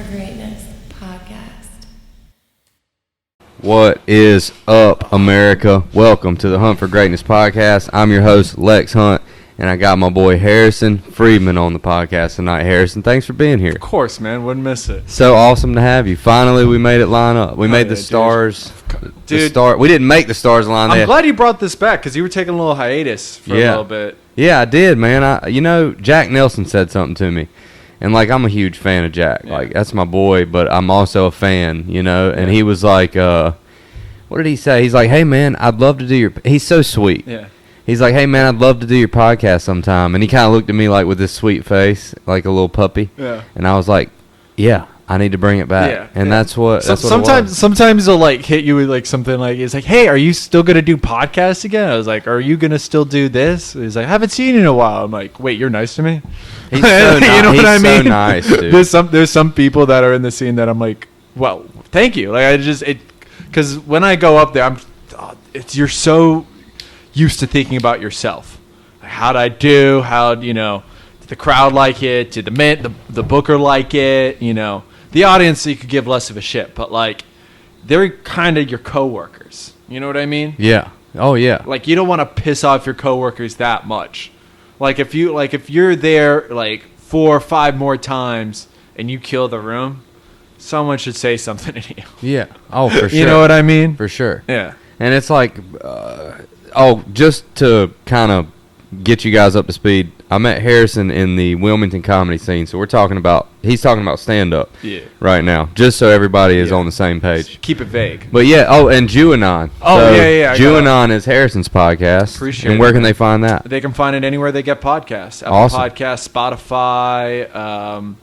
for Greatness podcast. What is up, America? Welcome to the Hunt for Greatness podcast. I'm your host, Lex Hunt, and I got my boy Harrison Friedman on the podcast tonight. Harrison, thanks for being here. Of course, man. Wouldn't miss it. So awesome to have you. Finally, we made it line up. We made the stars. Dude. We didn't make the stars line. I'm glad you brought this back because you were taking a little hiatus for a little bit. Yeah, I did, man. Jack Nelson said something to me. And, I'm a huge fan of Jack. Yeah. That's my boy, but I'm also a fan, And he was like, what did he say? He's like, hey, man, I'd love to do your... He's so sweet. Yeah. He's like, hey, man, I'd love to do your podcast sometime. And he kind of looked at me, with this sweet face, like a little puppy. Yeah. And I was like, yeah, I need to bring it back. Yeah. And that's what Sometimes they'll, hit you with, something it's like, hey, are you still going to do podcasts again? I was like, are you going to still do this? He's like, I haven't seen you in a while. I'm like, wait, you're nice to me? He's so nice. You know what I mean? So nice, dude. There's some people that are in the scene that I'm like, well, thank you. Because when I go up there, you're so used to thinking about yourself. How'd I do? Did the crowd like it? Did the booker like it? The audience, you could give less of a shit, but they're kind of your coworkers. You know what I mean? Yeah. Oh yeah. You don't want to piss off your coworkers that much. If you're there 4 or 5 more times and you kill the room, someone should say something to you. Yeah. Oh, for sure. You know what I mean? For sure. Yeah. And it's just to kind of get you guys up to speed, I met Harrison in the Wilmington comedy scene, so he's talking about stand-up right now, just so everybody is on the same page. Keep it vague. But and Anon. Anon is Harrison's podcast. Appreciate it. And where can they find that? They can find it anywhere they get podcasts. Apple Awesome. Podcasts, Spotify,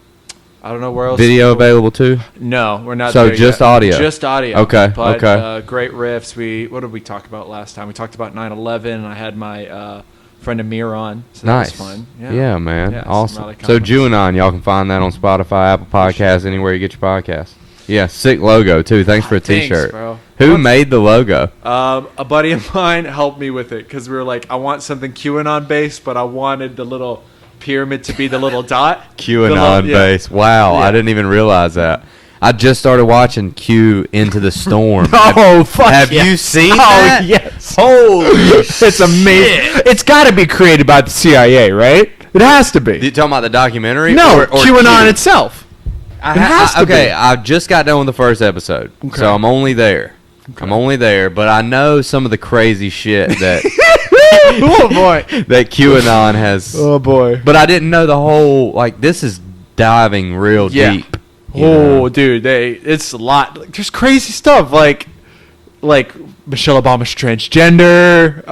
I don't know where else. Video available too? No, we're not. So there just yet. audio? Just audio. Okay, But, okay. Great riffs. What did we talk about last time? We talked about 9/11, and I had my friend Amir on. So Nice. That was fun. Yeah, man. Yeah, awesome. Raleigh So comments. Anon, y'all can find that on Spotify, Apple Podcasts, anywhere you get your podcasts. Yeah, sick logo too. Thanks for a t-shirt. Bro. Who made the logo? A buddy of mine helped me with it because we were like, I want something QAnon based, but I wanted the little pyramid to be the little dot. QAnon base. Wow, Yeah. I didn't even realize that. I just started watching Q Into the Storm. Oh, fuck Have yeah. you seen that? Oh, yes. Holy It's amazing. It's got to be created by the CIA, right? It has to be. You talking about the documentary? No, or QAnon Q? itself. It has to be. I just got done with the first episode, so I'm only there. But I know some of the crazy shit that Oh, boy. that QAnon has. Oh, boy. But I didn't know the whole, this is diving real Yeah. deep. you know? Oh, dude, it's a lot. There's crazy stuff like Michelle Obama's transgender.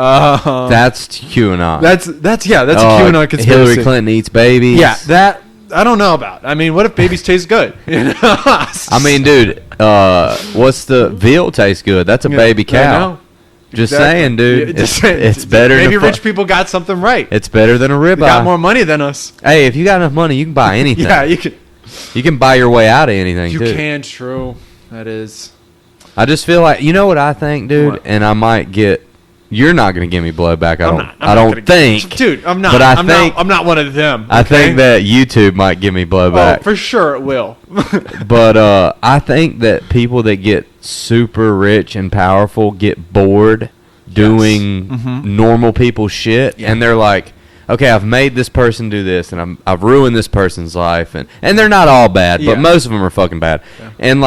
That's QAnon. That's a QAnon conspiracy. Hillary Clinton eats babies. Yeah, that I don't know about. I mean, what if babies taste good? I mean, dude, what's the veal tastes good? That's a baby I cow. know. Just Exactly. saying, dude. Yeah, just It's saying. better Maybe than rich people got something right. It's better than a ribeye. They got more money than us. Hey, if you got enough money, you can buy anything. Yeah, you can. You can buy your way out of anything, You too. can. True. That is. I just feel like, you know what I think, dude? What? And I might get... You're not going to give me blowback, I'm I not don't gonna- think. Dude, I'm not. But I'm not one of them. I okay? think that YouTube might give me blowback. Oh, for sure it will. But I think that people that get super rich and powerful get bored doing normal people shit, and they're like, okay, I've made this person do this, and I've ruined this person's life, and they're not all bad, but Yeah. most of them are fucking bad. Yeah. And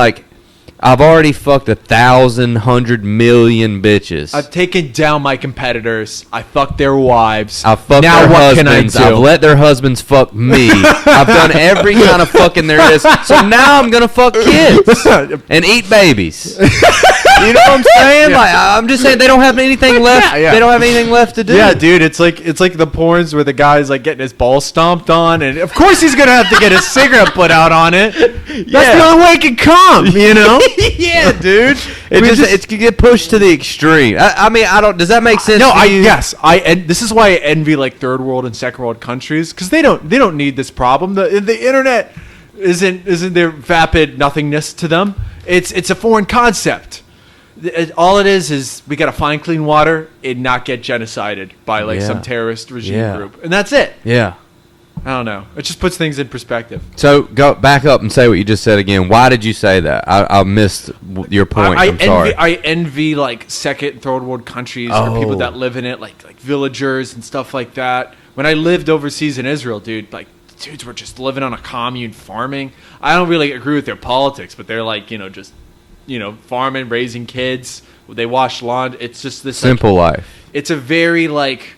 I've already fucked 1,000, 100 million bitches. I've taken down my competitors. I fucked their wives. I've fucked now their what husbands. can I do? I've let their husbands fuck me. I've done every kind of fucking there is. So now I'm gonna fuck kids and eat babies. You know what I'm saying? Yeah. I'm just saying they don't have anything left. Yeah. They don't have anything left to do. Yeah, dude, it's like the porns where the guy's getting his balls stomped on, and of course he's gonna have to get his cigarette put out on it. That's the only way it can come, you know? Yeah, dude. It can get pushed to the extreme. I mean, I don't. Does that make sense? No, to you? this is why I envy third world and second world countries because they don't need this problem. The internet isn't their vapid nothingness to them. It's a foreign concept. All it is we got to find clean water and not get genocided by some terrorist regime group, and that's it. Yeah. I don't know. It just puts things in perspective. So go back up and say what you just said again. Why did you say that? I missed your point. I'm sorry. I envy like second, third world countries or people that live in it, like villagers and stuff like that. When I lived overseas in Israel, dude, like dudes were just living on a commune, farming. I don't really agree with their politics, but they're like just farming, raising kids. They wash lawn. It's just this simple life. It's a very like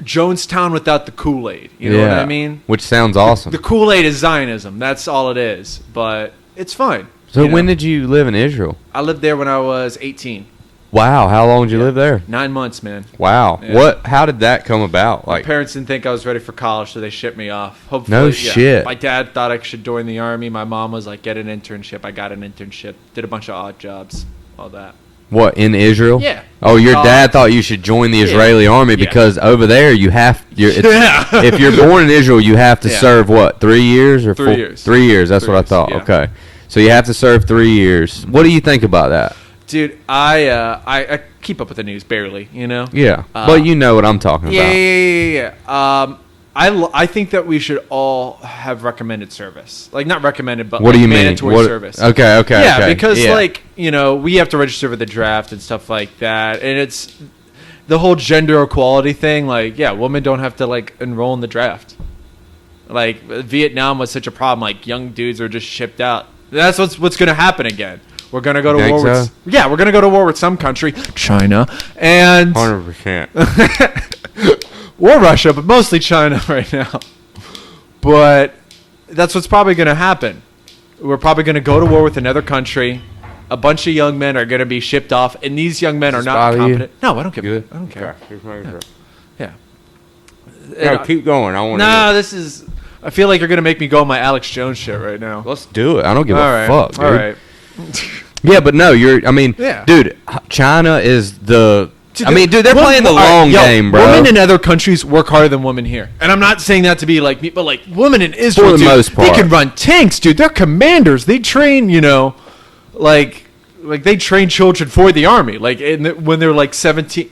Jonestown without the Kool-Aid. You know what I mean? Which sounds awesome. The Kool-Aid is Zionism. That's all it is. But it's fine. So when did you live in Israel? I lived there when I was 18. Wow. How long did you live there? 9 months, man. Wow. Yeah. How did that come about? My parents didn't think I was ready for college, so they shipped me off. Hopefully, no shit. My dad thought I should join the Army. My mom was like, get an internship. I got an internship. Did a bunch of odd jobs. All that. What, in Israel? Yeah. Oh, your dad thought you should join the Israeli army because over there you have. If you're born in Israel, you have to serve what, 3 years or 3 years? 3 years. That's what I thought. Yeah. Okay, so you have to serve 3 years. What do you think about that? Dude, I keep up with the news barely. Yeah, but you know what I'm talking about. Yeah. I think that we should all have recommended service. Like, not recommended, but what do you mean? Mandatory service. Okay. Yeah, because we have to register for the draft and stuff like that, and it's the whole gender equality thing. Like, women don't have to like enroll in the draft. Like, Vietnam was such a problem. Like, young dudes are just shipped out. That's what's going to happen again. We're going to go to war with. Yeah, we're going to go to war with some country, China, and 100%. or Russia, but mostly China right now. But that's what's probably going to happen. We're probably going to go to war with another country. A bunch of young men are going to be shipped off, and these young men are not competent. No, I don't care. I don't care. Yeah. No, keep going. I want. This is. I feel like you're going to make me go on my Alex Jones shit right now. Let's do it. I don't give a fuck, dude. All right. Yeah, but no, dude, China is the. Dude, they're playing the long game, bro. Women in other countries work harder than women here. And I'm not saying that to be like me, but like women in Israel, for the most part, they can run tanks, dude. They're commanders. They train, like they train children for the army. Like when they're like 17,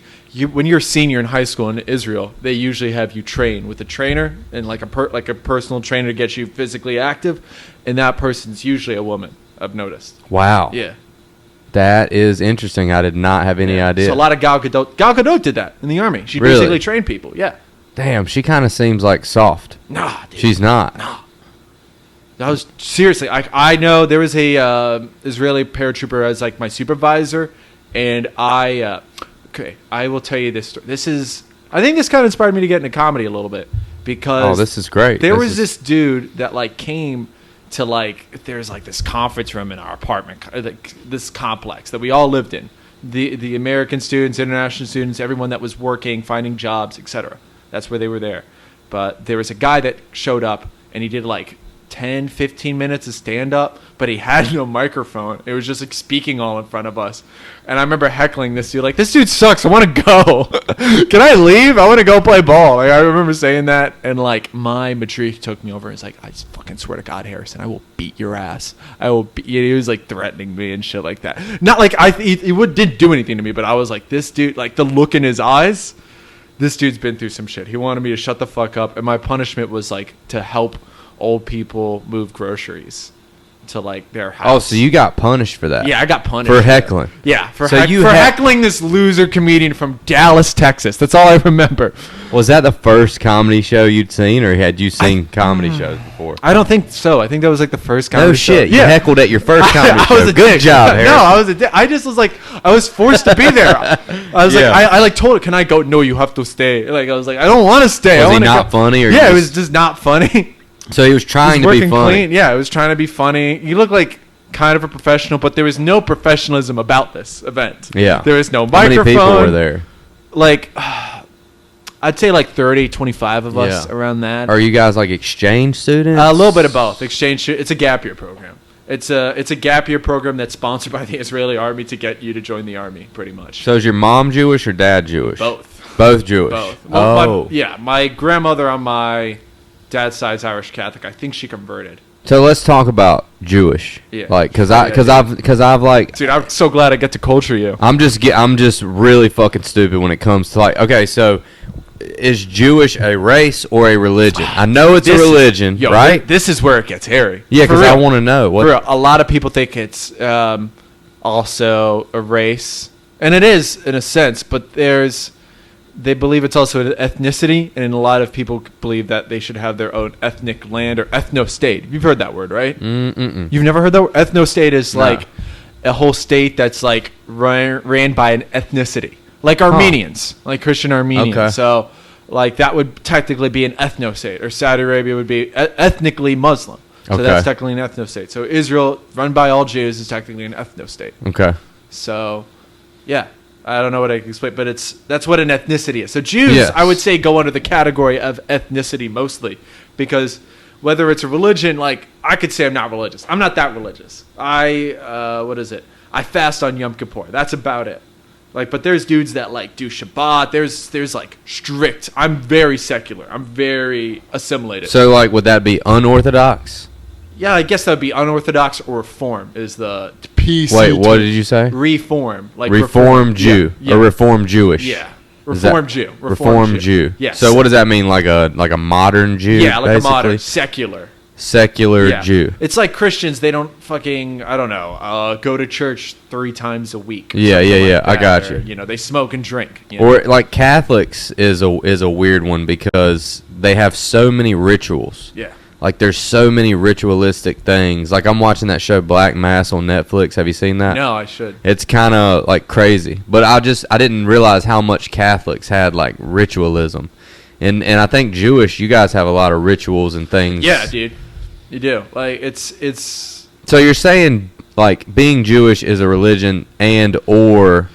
when you're a senior in high school in Israel, they usually have you train with a trainer and like a personal trainer to get you physically active, and that person's usually a woman. I've noticed. Wow. Yeah. That is interesting. I did not have any idea. So a lot of Gal Gadot did that in the army. She basically trained people. Yeah. Damn, she kind of seems like soft. Nah, dude. She's not. No. That was seriously. I know there was a Israeli paratrooper as like my supervisor, and I will tell you this story. I think this kind of inspired me to get into comedy a little bit because this is great. There was this dude that like came to like there's like this conference room in our apartment, like this complex that we all lived in. The American students, international students, everyone that was working, finding jobs, etc. That's where they were there. But there was a guy that showed up and he did like 10, 15 minutes of stand-up, but he had no microphone. It was just like speaking all in front of us. And I remember heckling this dude, like, this dude sucks. I want to go. Can I leave? I want to go play ball. Like, I remember saying that. And like my matric took me over and was like, I fucking swear to God, Harrison, I will beat your ass. I will beat you. He was like threatening me and shit like that. Not like he didn't do anything to me, but I was like, this dude, like the look in his eyes, this dude's been through some shit. He wanted me to shut the fuck up. And my punishment was like to help old people move groceries to like their house. Oh, so you got punished for that? Yeah, I got punished for heckling. Yeah, for heckling this loser comedian from Dallas, Texas. That's all I remember. Was that the first comedy show you'd seen, or had you seen comedy shows before? I don't think so. I think that was like the first comedy show. No shit. You heckled at your first comedy show. I was a Good dick. job, Harris. No, I was a dick. I just was like, I was forced to be there. I was like, I like told it, can I go? No, you have to stay. Like I was like, I don't want to stay. Was he not funny? Or it was just not funny. So he was trying to be funny. Clean. Yeah, it was trying to be funny. He looked like kind of a professional, but there was no professionalism about this event. Yeah. There was no microphone. How many people were there? Like, I'd say like 30, 25 of us around that. Are you guys like exchange students? A little bit of both. Exchange. It's a gap year program. It's a gap year program that's sponsored by the Israeli army to get you to join the army, pretty much. So is your mom Jewish or dad Jewish? Both. Both Jewish? Both. Well, my grandmother on my dad's side's Irish Catholic. I think she converted. So let's talk about Jewish. Yeah. Like, cause I've like. Dude, I'm so glad I get to culture you. I'm just really fucking stupid when it comes to like. Okay, so is Jewish a race or a religion? I know it's a religion, right? This is where it gets hairy. Yeah, because I want to know. For real, a lot of people think it's also a race, and it is in a sense, but they believe it's also an ethnicity, and a lot of people believe that they should have their own ethnic land or ethno-state. You've heard that word, right? You've never heard that word? Ethno-state is like a whole state that's like ran by an ethnicity. Like Armenians, like Christian Armenians. Okay. So, like, that would technically be an ethno-state. Or Saudi Arabia would be ethnically Muslim. So that's technically an ethno-state. So Israel, run by all Jews, is technically an ethno-state. Okay. So, yeah. I don't know what I can explain, but that's what an ethnicity is. So Jews, I would say, go under the category of ethnicity mostly. Because whether it's a religion, like, I could say I'm not religious. I'm not that religious. I fast on Yom Kippur. That's about it. Like, but there's dudes that like do Shabbat. There's like strict. I'm very secular. I'm very assimilated. So like, would that be unorthodox? Yeah, I guess that would be unorthodox or reform is the PC. Wait, what did you say? Reform, like reform Jew or reform Jewish? Yeah, reform Jew. Reform Jew. Yes. So what does that mean? Like a modern Jew? Yeah, like basically? a modern secular Jew. It's like Christians. They don't fucking, I don't know, go to church 3 times a week. Yeah. Like I got you. You know, they smoke and drink. Or like Catholics is a weird one because they have so many rituals. Yeah. Like there's so many ritualistic things. Like I'm watching that show Black Mass on Netflix. Have you seen that? No, I should. It's kind of like crazy. But I didn't realize how much Catholics had like ritualism. And I think Jewish, you guys have a lot of rituals and things. Yeah, dude. You do. Like, it's... So you're saying, like, being Jewish is a religion and or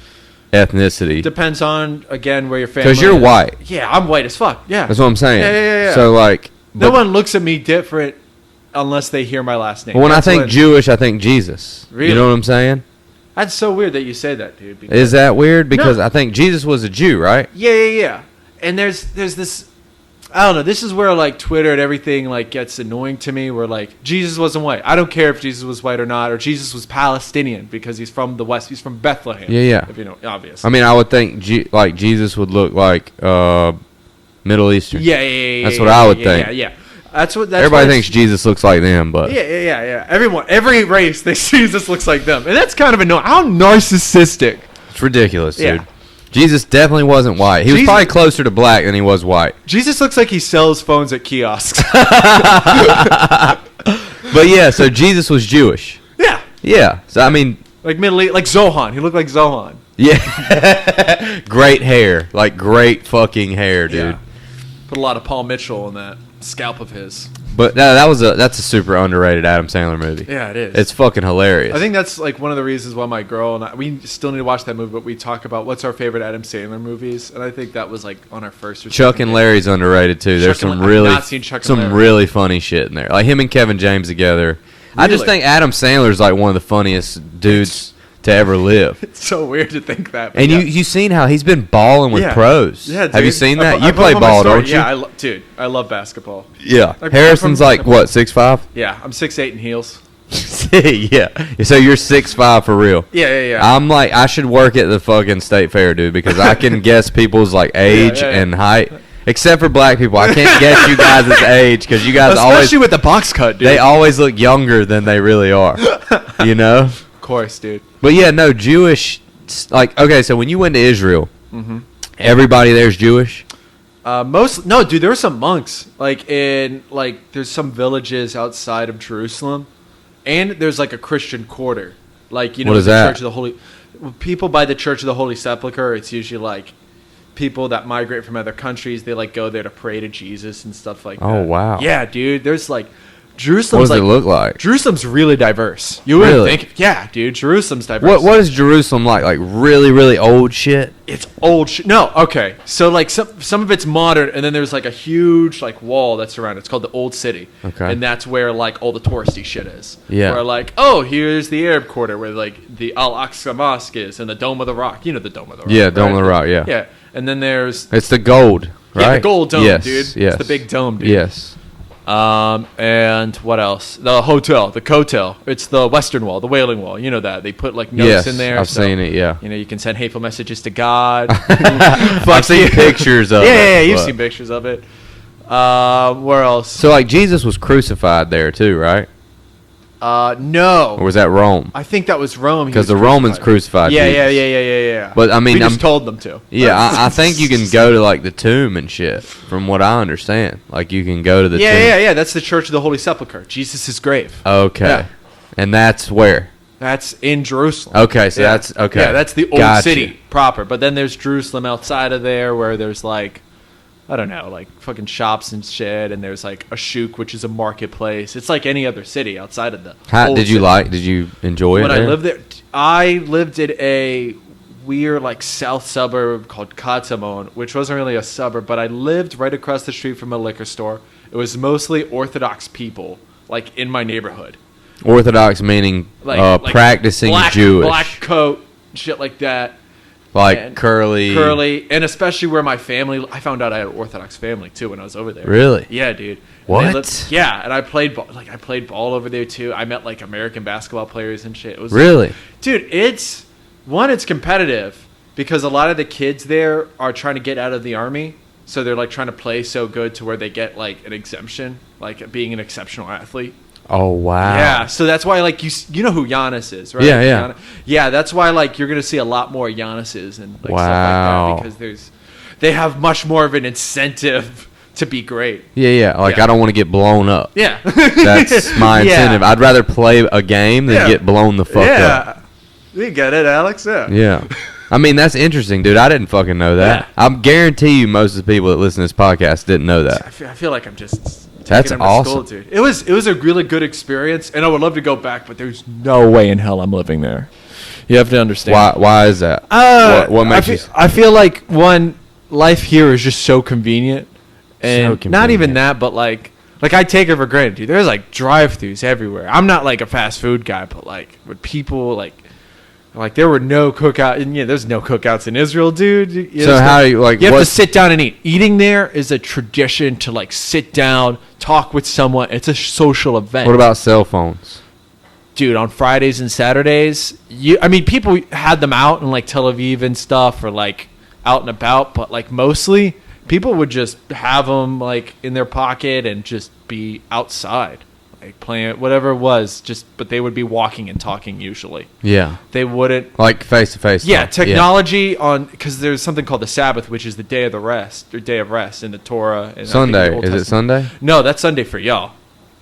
ethnicity. Depends on, again, where your family is. Because you're white. Yeah, I'm white as fuck. Yeah. That's what I'm saying. Yeah. So, like... No one looks at me different unless they hear my last name. Well, when I think Jewish, I think Jesus. Really? You know what I'm saying? That's so weird that you say that, dude. Is that weird? Because I think Jesus was a Jew, right? Yeah. And there's this... I don't know. This is where like Twitter and everything like gets annoying to me. Where like Jesus wasn't white. I don't care if Jesus was white or not, or Jesus was Palestinian because he's from the West. He's from Bethlehem. Yeah. If you know, obvious. I mean, I would think like Jesus would look like Middle Eastern. Yeah. That's what I would think. Yeah. That's everybody thinks Jesus looks like them, but yeah. Every race thinks Jesus looks like them, and that's kind of annoying. How narcissistic. It's ridiculous, dude. Yeah. Jesus definitely wasn't white. He was probably closer to black than he was white. Jesus looks like he sells phones at kiosks. But yeah, so Jesus was Jewish. Yeah. So I mean, like Middle East, like Zohan. He looked like Zohan. Yeah. Great hair, like great fucking hair, dude. Yeah. Put a lot of Paul Mitchell in that scalp of his. But that's a super underrated Adam Sandler movie. Yeah, it is. It's fucking hilarious. I think that's like one of the reasons why my girl and I, we still need to watch that movie, but we talk about what's our favorite Adam Sandler movies, and I think that was like on our first or Chuck and Larry's underrated too. There's some really funny shit in there. Like him and Kevin James together. Really? I just think Adam Sandler's like one of the funniest dudes to ever live. It's so weird to think that. And you seen how he's been balling with pros. Yeah, dude. Have you seen that? You play ball, don't you? Yeah, I love basketball. Yeah. Harrison's like, what, 6'5"? Yeah, I'm 6'8" in heels. Yeah. So you're 6'5" for real. Yeah. I'm like, I should work at the fucking state fair, dude, because I can guess people's like age and height. Except for black people. I can't guess you guys' age because you guys especially with the box cut, dude. They always look younger than they really are. You know? Of course, dude. But yeah, no, Jewish, like, okay, so when you went to Israel, everybody there's Jewish? No, dude, there were some monks. Like, there's some villages outside of Jerusalem, and there's, like, a Christian quarter. Like, you know, what is that? Church of the Holy... People by the Church of the Holy Sepulchre, it's usually, like, people that migrate from other countries, they, like, go there to pray to Jesus and stuff like that. Oh, wow. Yeah, dude, there's, like... Jerusalem's what does it look like? Jerusalem's really diverse. You wouldn't think. Yeah, dude, Jerusalem's diverse. What is Jerusalem like? Like really, really old shit? It's old shit. No, okay. So like some of it's modern, and then there's like a huge like wall that's around it. It's called the Old City. Okay. And that's where like all the touristy shit is. Yeah. Where like, oh, here's the Arab Quarter where like the Al-Aqsa Mosque is and the Dome of the Rock. You know the Dome of the Rock. Yeah, Dome of the Rock. Yeah. Yeah. And then there's it's the gold, right? Yeah, the gold dome, yes, dude. Yes. It's the big dome, dude. Yes. And what else? The hotel, the Cotel. It's the Western Wall, the Wailing Wall. You know that. They put like notes in there. I've seen it, yeah. You know, you can send hateful messages to God. I've seen pictures of it. Yeah, you've seen pictures of it. Where else? So, like, Jesus was crucified there, too, right? No. Or was that Rome? I think that was Rome. Because the Romans crucified Jesus. Yeah. But, I mean... we just told them to. Yeah, I think you can go to, like, the tomb and shit, from what I understand. Like, you can go to the tomb. Yeah. That's the Church of the Holy Sepulchre. Jesus' grave. Okay. Yeah. And that's where? That's in Jerusalem. Okay, so that's... Okay. Yeah, that's the old city proper. But then there's Jerusalem outside of there where there's, like... I don't know, like fucking shops and shit, and there's like a shuk, which is a marketplace. It's like any other city outside of the. Did you enjoy it? When I lived there, I lived in a weird like south suburb called Katamon, which wasn't really a suburb, but I lived right across the street from a liquor store. It was mostly Orthodox people, like in my neighborhood. Orthodox meaning like practicing Jewish, black coat, shit like that. Like and curly, and especially where my family. I found out I had an Orthodox family too when I was over there. Really? Yeah, dude. What? And I played ball over there too. I met like American basketball players and shit. It was really, dude. It's competitive because a lot of the kids there are trying to get out of the army, so they're like trying to play so good to where they get like an exemption, like being an exceptional athlete. Oh wow! Yeah, so that's why like you know who Giannis is, right? Yeah. Yeah, that's why like you're gonna see a lot more Giannis's and like wow. stuff like that because they have much more of an incentive to be great. Yeah. Like I don't want to get blown up. Yeah, that's my incentive. I'd rather play a game than get blown the fuck up. You get it, Alex? Yeah. I mean, that's interesting, dude. I didn't fucking know that. I guarantee you most of the people that listen to this podcast didn't know that. I feel like I'm just... That's awesome. School, dude. It was a really good experience, and I would love to go back, but there's no way in hell I'm living there. You have to understand. Why is that? What makes you... I feel like, one, life here is just so convenient. And not even that, but like I take it for granted, dude. There's like drive-thrus everywhere. I'm not like a fast food guy, but like with people like there were no cookout, and there's no cookouts in Israel, dude. So how do you like? You have to sit down and eat. Eating there is a tradition to like sit down, talk with someone. It's a social event. What about cell phones? Dude, on Fridays and Saturdays, people had them out in like Tel Aviv and stuff, or like out and about, but like mostly people would just have them like in their pocket and just be outside. Like playing whatever it was, but they would be walking and talking usually. Yeah, they wouldn't like face to face. Yeah, technology because there's something called the Sabbath, which is the day of rest in the Torah. And Sunday is it Sunday? No, that's Sunday for y'all.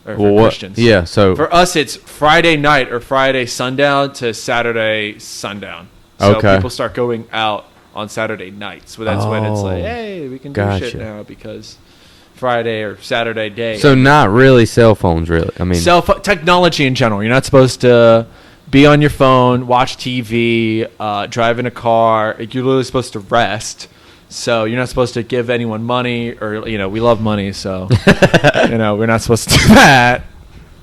Or for Christians. Yeah, so for us it's Friday night or Friday sundown to Saturday sundown. So people start going out on Saturday nights. So that's when it's like, hey, we can do shit now because. Friday or Saturday day. So not really cell phones, really. I mean, technology in general. You're not supposed to be on your phone, watch TV, drive in a car. You're literally supposed to rest. So you're not supposed to give anyone money, or we love money, so we're not supposed to do that.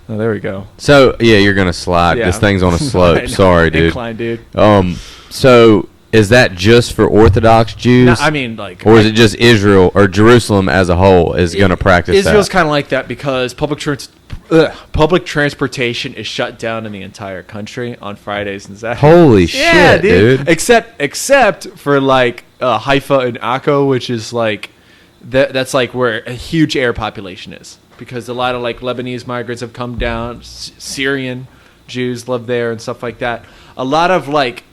Oh, there we go. So you're gonna slide. Yeah. This thing's on a slope. Sorry, dude. Incline, dude. So. Is that just for Orthodox Jews? No, I mean, like... Or is it just Israel or Jerusalem as a whole is going to practice Israel's kind of like that because public transportation is shut down in the entire country on Fridays and Saturdays. Holy shit, dude. Except for, like, Haifa and Akko, which is, like... That's, like, where a huge Arab population is. Because a lot of, like, Lebanese migrants have come down. Syrian Jews live there and stuff like that. A lot of, like...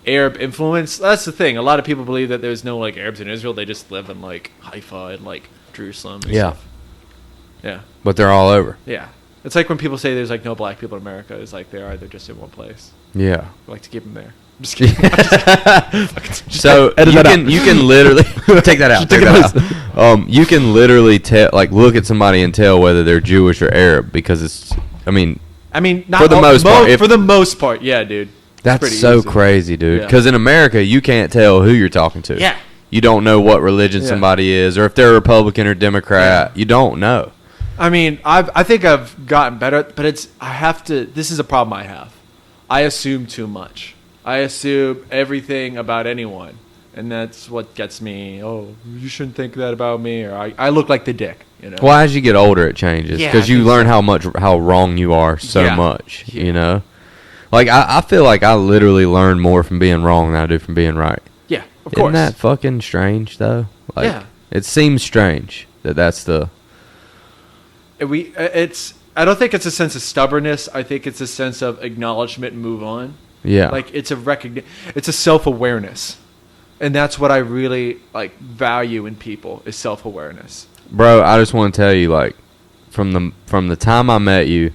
Arab influence. That's the thing. A lot of people believe that there's no like Arabs in Israel. They just live in like Haifa and like Jerusalem and stuff. Yeah. But they're all over. Yeah. It's like when people say there's like no black people in America. It's like they are. They're just in one place. Yeah. I like to keep them there. I'm just kidding. So you can literally take that out. Take that out. You can literally look at somebody and tell whether they're Jewish or Arab because it's. I mean, not for the most part. For the most part, yeah, dude. That's so easy. Crazy, dude. Because in America, you can't tell who you're talking to. Yeah. You don't know what religion somebody is, or if they're Republican or Democrat. Yeah. You don't know. I mean, I think I've gotten better, but this is a problem I have. I assume too much. I assume everything about anyone. And that's what gets me, oh, you shouldn't think that about me, or I look like the dick, you know? Well, as you get older, it changes. Yeah, Because I you think learn so. how wrong you are so Yeah. much, Yeah. you know? Like, I feel like I literally learn more from being wrong than I do from being right. Yeah, of course. Isn't that fucking strange, though? Like, Yeah. It seems strange that's the... I don't think it's a sense of stubbornness. I think it's a sense of acknowledgement and move on. Yeah. Like, it's a self-awareness. And that's what I really, like, value in people is self-awareness. Bro, I just want to tell you, like, from the time I met you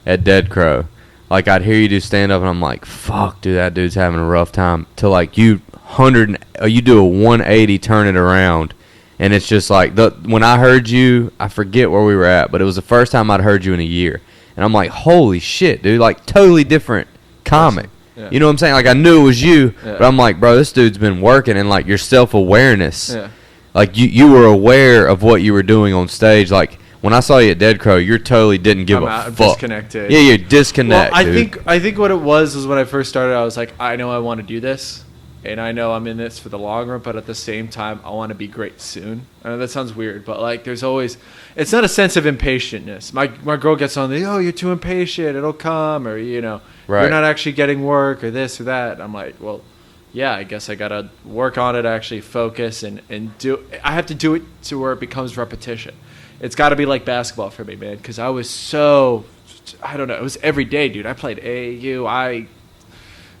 at Dead Crow, like, I'd hear you do stand-up, and I'm like, fuck, dude, that dude's having a rough time. Till, like, you do a 180, turn it around, and it's just like, when I heard you, I forget where we were at, but it was the first time I'd heard you in a year. And I'm like, holy shit, dude, like, totally different comic. Yeah. You know what I'm saying? Like, I knew it was you, Yeah. but I'm like, bro, this dude's been working, and, like, your self-awareness. Yeah. Like, you were aware of what you were doing on stage. Like, when I saw you at Dead Crow, you totally didn't give I'm a fuck. disconnected. Yeah, you're disconnected. Well, I think what it was when I first started, I was like, I know I want to do this, and I know I'm in this for the long run, but at the same time, I want to be great soon. I know that sounds weird, but, like, there's always, it's not a sense of impatientness. My girl gets on the, oh, you're too impatient, it'll come, or, you know, Right. you're not actually getting work, or this or that. I'm like, well, yeah, I guess I got to work on it, actually focus, and do, I have to do it to where it becomes repetition. It's got to be like basketball for me, man, because I was so, I don't know, it was every day, dude. I played AAU.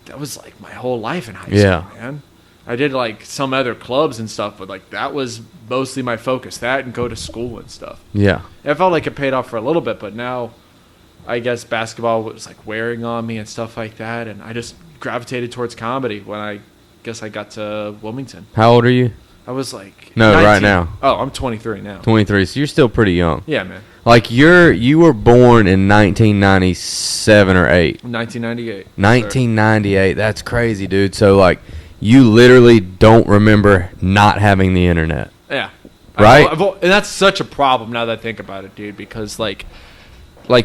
That was like my whole life in high school, man. I did like some other clubs and stuff, but like that was mostly my focus, that and go to school and stuff. Yeah. I felt like it paid off for a little bit, but now I guess basketball was like wearing on me and stuff like that, and I just gravitated towards comedy when I guess I got to Wilmington. How old are you? I was like No, 19. right now. Oh, I'm 23 now. 23. So you're still pretty young. Yeah, man. Like, you were born in 1997 or 8. 1998. 1998. That's crazy, dude. So, like, you literally don't remember not having the internet. Yeah. Right? And that's such a problem now that I think about it, dude, because like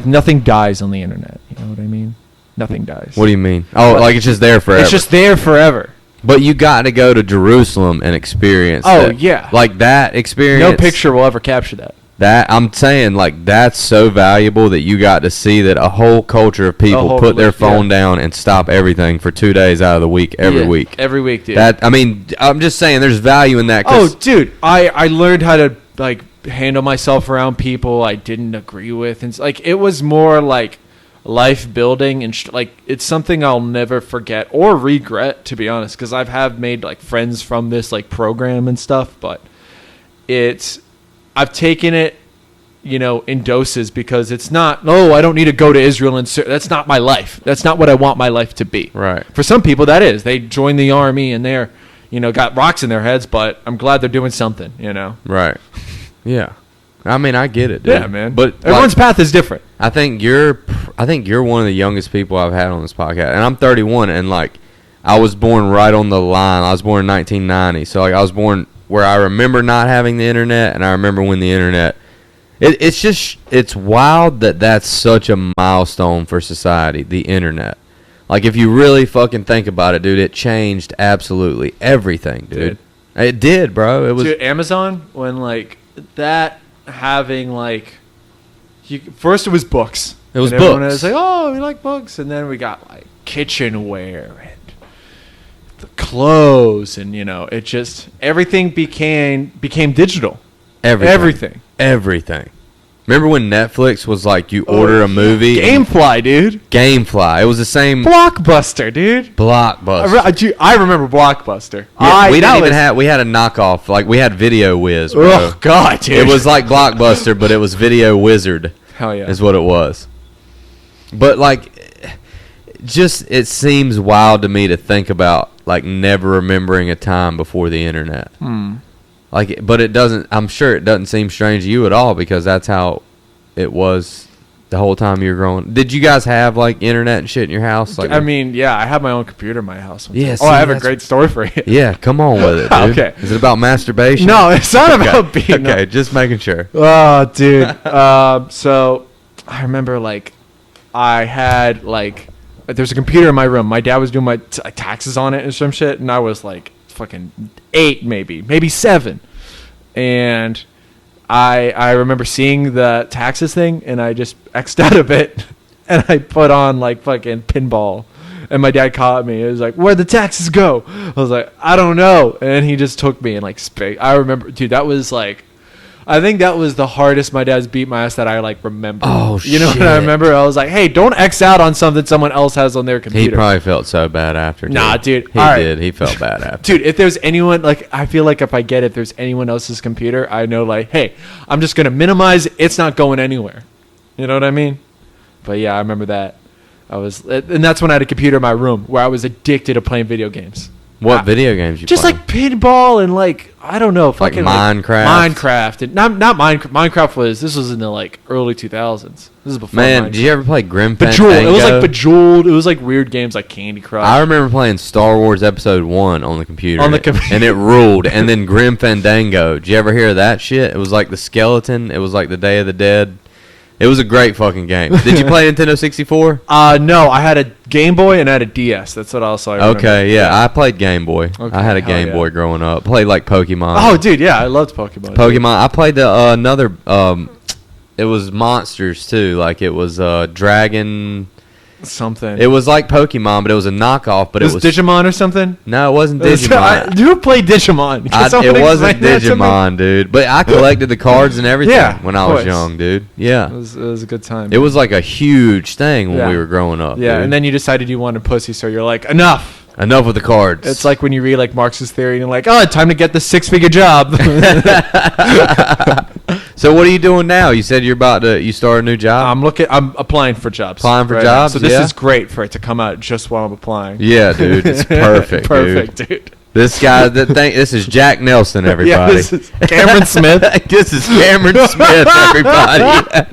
nothing dies on the internet. You know what I mean? Nothing dies. What do you mean? Oh, like it's just there forever. It's just there forever. But you got to go to Jerusalem and experience Oh, that. yeah. Like, that experience. No picture will ever capture that. That I'm saying, like, that's so valuable that you got to see that a whole culture of people whole put their religion, phone yeah. down and stop everything for 2 days out of the week, every week. Every week, dude. That, I mean, I'm just saying there's value in that. Oh, dude, I learned how to like handle myself around people I didn't agree with, and like it was more like life building, and like it's something I'll never forget or regret, to be honest, because have made like friends from this like program and stuff, but I've taken it, you know, in doses, because it's not, I don't need to go to Israel and that's not my life. That's not what I want my life to be. Right. For some people that is. They join the army and they're, you know, got rocks in their heads, but I'm glad they're doing something, you know. Right. Yeah. I mean, I get it, dude. Yeah, man. But everyone's path is different. I think you're one of the youngest people I've had on this podcast, and I'm 31, and like I was born right on the line. I was born in 1990, so like I was born where I remember not having the internet, and I remember when the internet. It's wild that that's such a milestone for society, the internet. Like, if you really fucking think about it, dude, it changed absolutely everything, dude. It did, bro. It was Dude, Amazon, when like that having like, first it was books. It was and everyone books. was like, oh, we like books, and then we got like kitchenware and the clothes, and you know, it just everything became digital. Everything. Remember when Netflix was like, you order a movie? Gamefly, dude. Gamefly. It was the same. Blockbuster, dude. Blockbuster. I remember Blockbuster. Yeah, we had a knockoff. Like, we had Video Whiz, bro. Oh, God, dude. It was like Blockbuster, but it was Video Wizard. Hell yeah. Is what it was. But, like, just, it seems wild to me to think about, like, never remembering a time before the internet. Like, but it doesn't, I'm sure it doesn't seem strange to you at all, because that's how it was the whole time you were growing. Did you guys have, like, internet and shit in your house? Like, I mean, yeah, I have my own computer in my house. Yeah, I have a great story for you. Yeah, come on with it, dude. Okay. Is it about masturbation? No, it's not about being... Okay, just making sure. Oh, dude. So, I remember, like, I had, like... There's a computer in my room. My dad was doing my taxes on it and some shit, and I was, like, fucking 8, maybe 7, and I remember seeing the taxes thing, and I just X'd out of it, and I put on like fucking pinball, and my dad caught me. It was like, "Where'd the taxes go?" I was like, "I don't know," and he just took me and like I remember, dude, that was like, I think that was the hardest my dad's beat my ass that I like remember. Oh, you know shit. what I remember? I was like, "Hey, don't X out on something someone else has on their computer." He probably felt so bad after. Nah, dude. He All right. did. He felt bad after. Dude, if there's anyone, like, I feel like if there's anyone else's computer, I know, like, hey, I'm just going to minimize, it's not going anywhere. You know what I mean? But yeah, I remember that. And that's when I had a computer in my room where I was addicted to playing video games. What video games you just play? like pinball and like, I don't know, Like fucking Minecraft? Minecraft. And not Minecraft. Minecraft this was in the like early 2000s. This is before Man, Minecraft. did you ever play Grim Bejeweled. Fandango? It was like Bejeweled. It was like weird games like Candy Crush. I remember playing Star Wars Episode 1 on the computer. On the computer. And it ruled. And then Grim Fandango. Did you ever hear of that shit? It was like the skeleton. It was like the Day of the Dead. It was a great fucking game. Did you play Nintendo 64? No, I had a Game Boy and I had a DS. That's what also I remember. Okay, yeah. I played Game Boy. Okay, I had a hell Game yeah. Boy growing up. Played like Pokemon. Oh, dude, yeah, I loved Pokemon. Pokemon. I played the another. It was monsters too. Like it was Dragon. Something. It was like Pokemon, but it was a knockoff. But it was Digimon or something? No, it wasn't Digimon. You played Digimon. Can someone It wasn't explain that to me? Digimon, dude. But I collected the cards and everything Yeah, when I of was course. young, dude. Yeah. It was a good time. It was like a huge thing when Yeah. we were growing up. Yeah, dude. and then you decided you wanted pussy, so you're like, enough. Enough with the cards. It's like when you read like Marxist theory and you're like, oh, time to get the 6-figure job. So what are you doing now? You said you start a new job. I'm applying for jobs. Applying for right jobs, now. So this yeah? is great for it to come out just while I'm applying. Yeah, dude. It's perfect. Perfect, dude. dude. This guy, this is Jack Nelson, everybody. Yeah, this is Cameron Smith. This is Cameron Smith, everybody.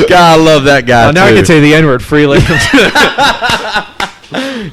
God, I love that guy. Now I too. can say the N-word freely.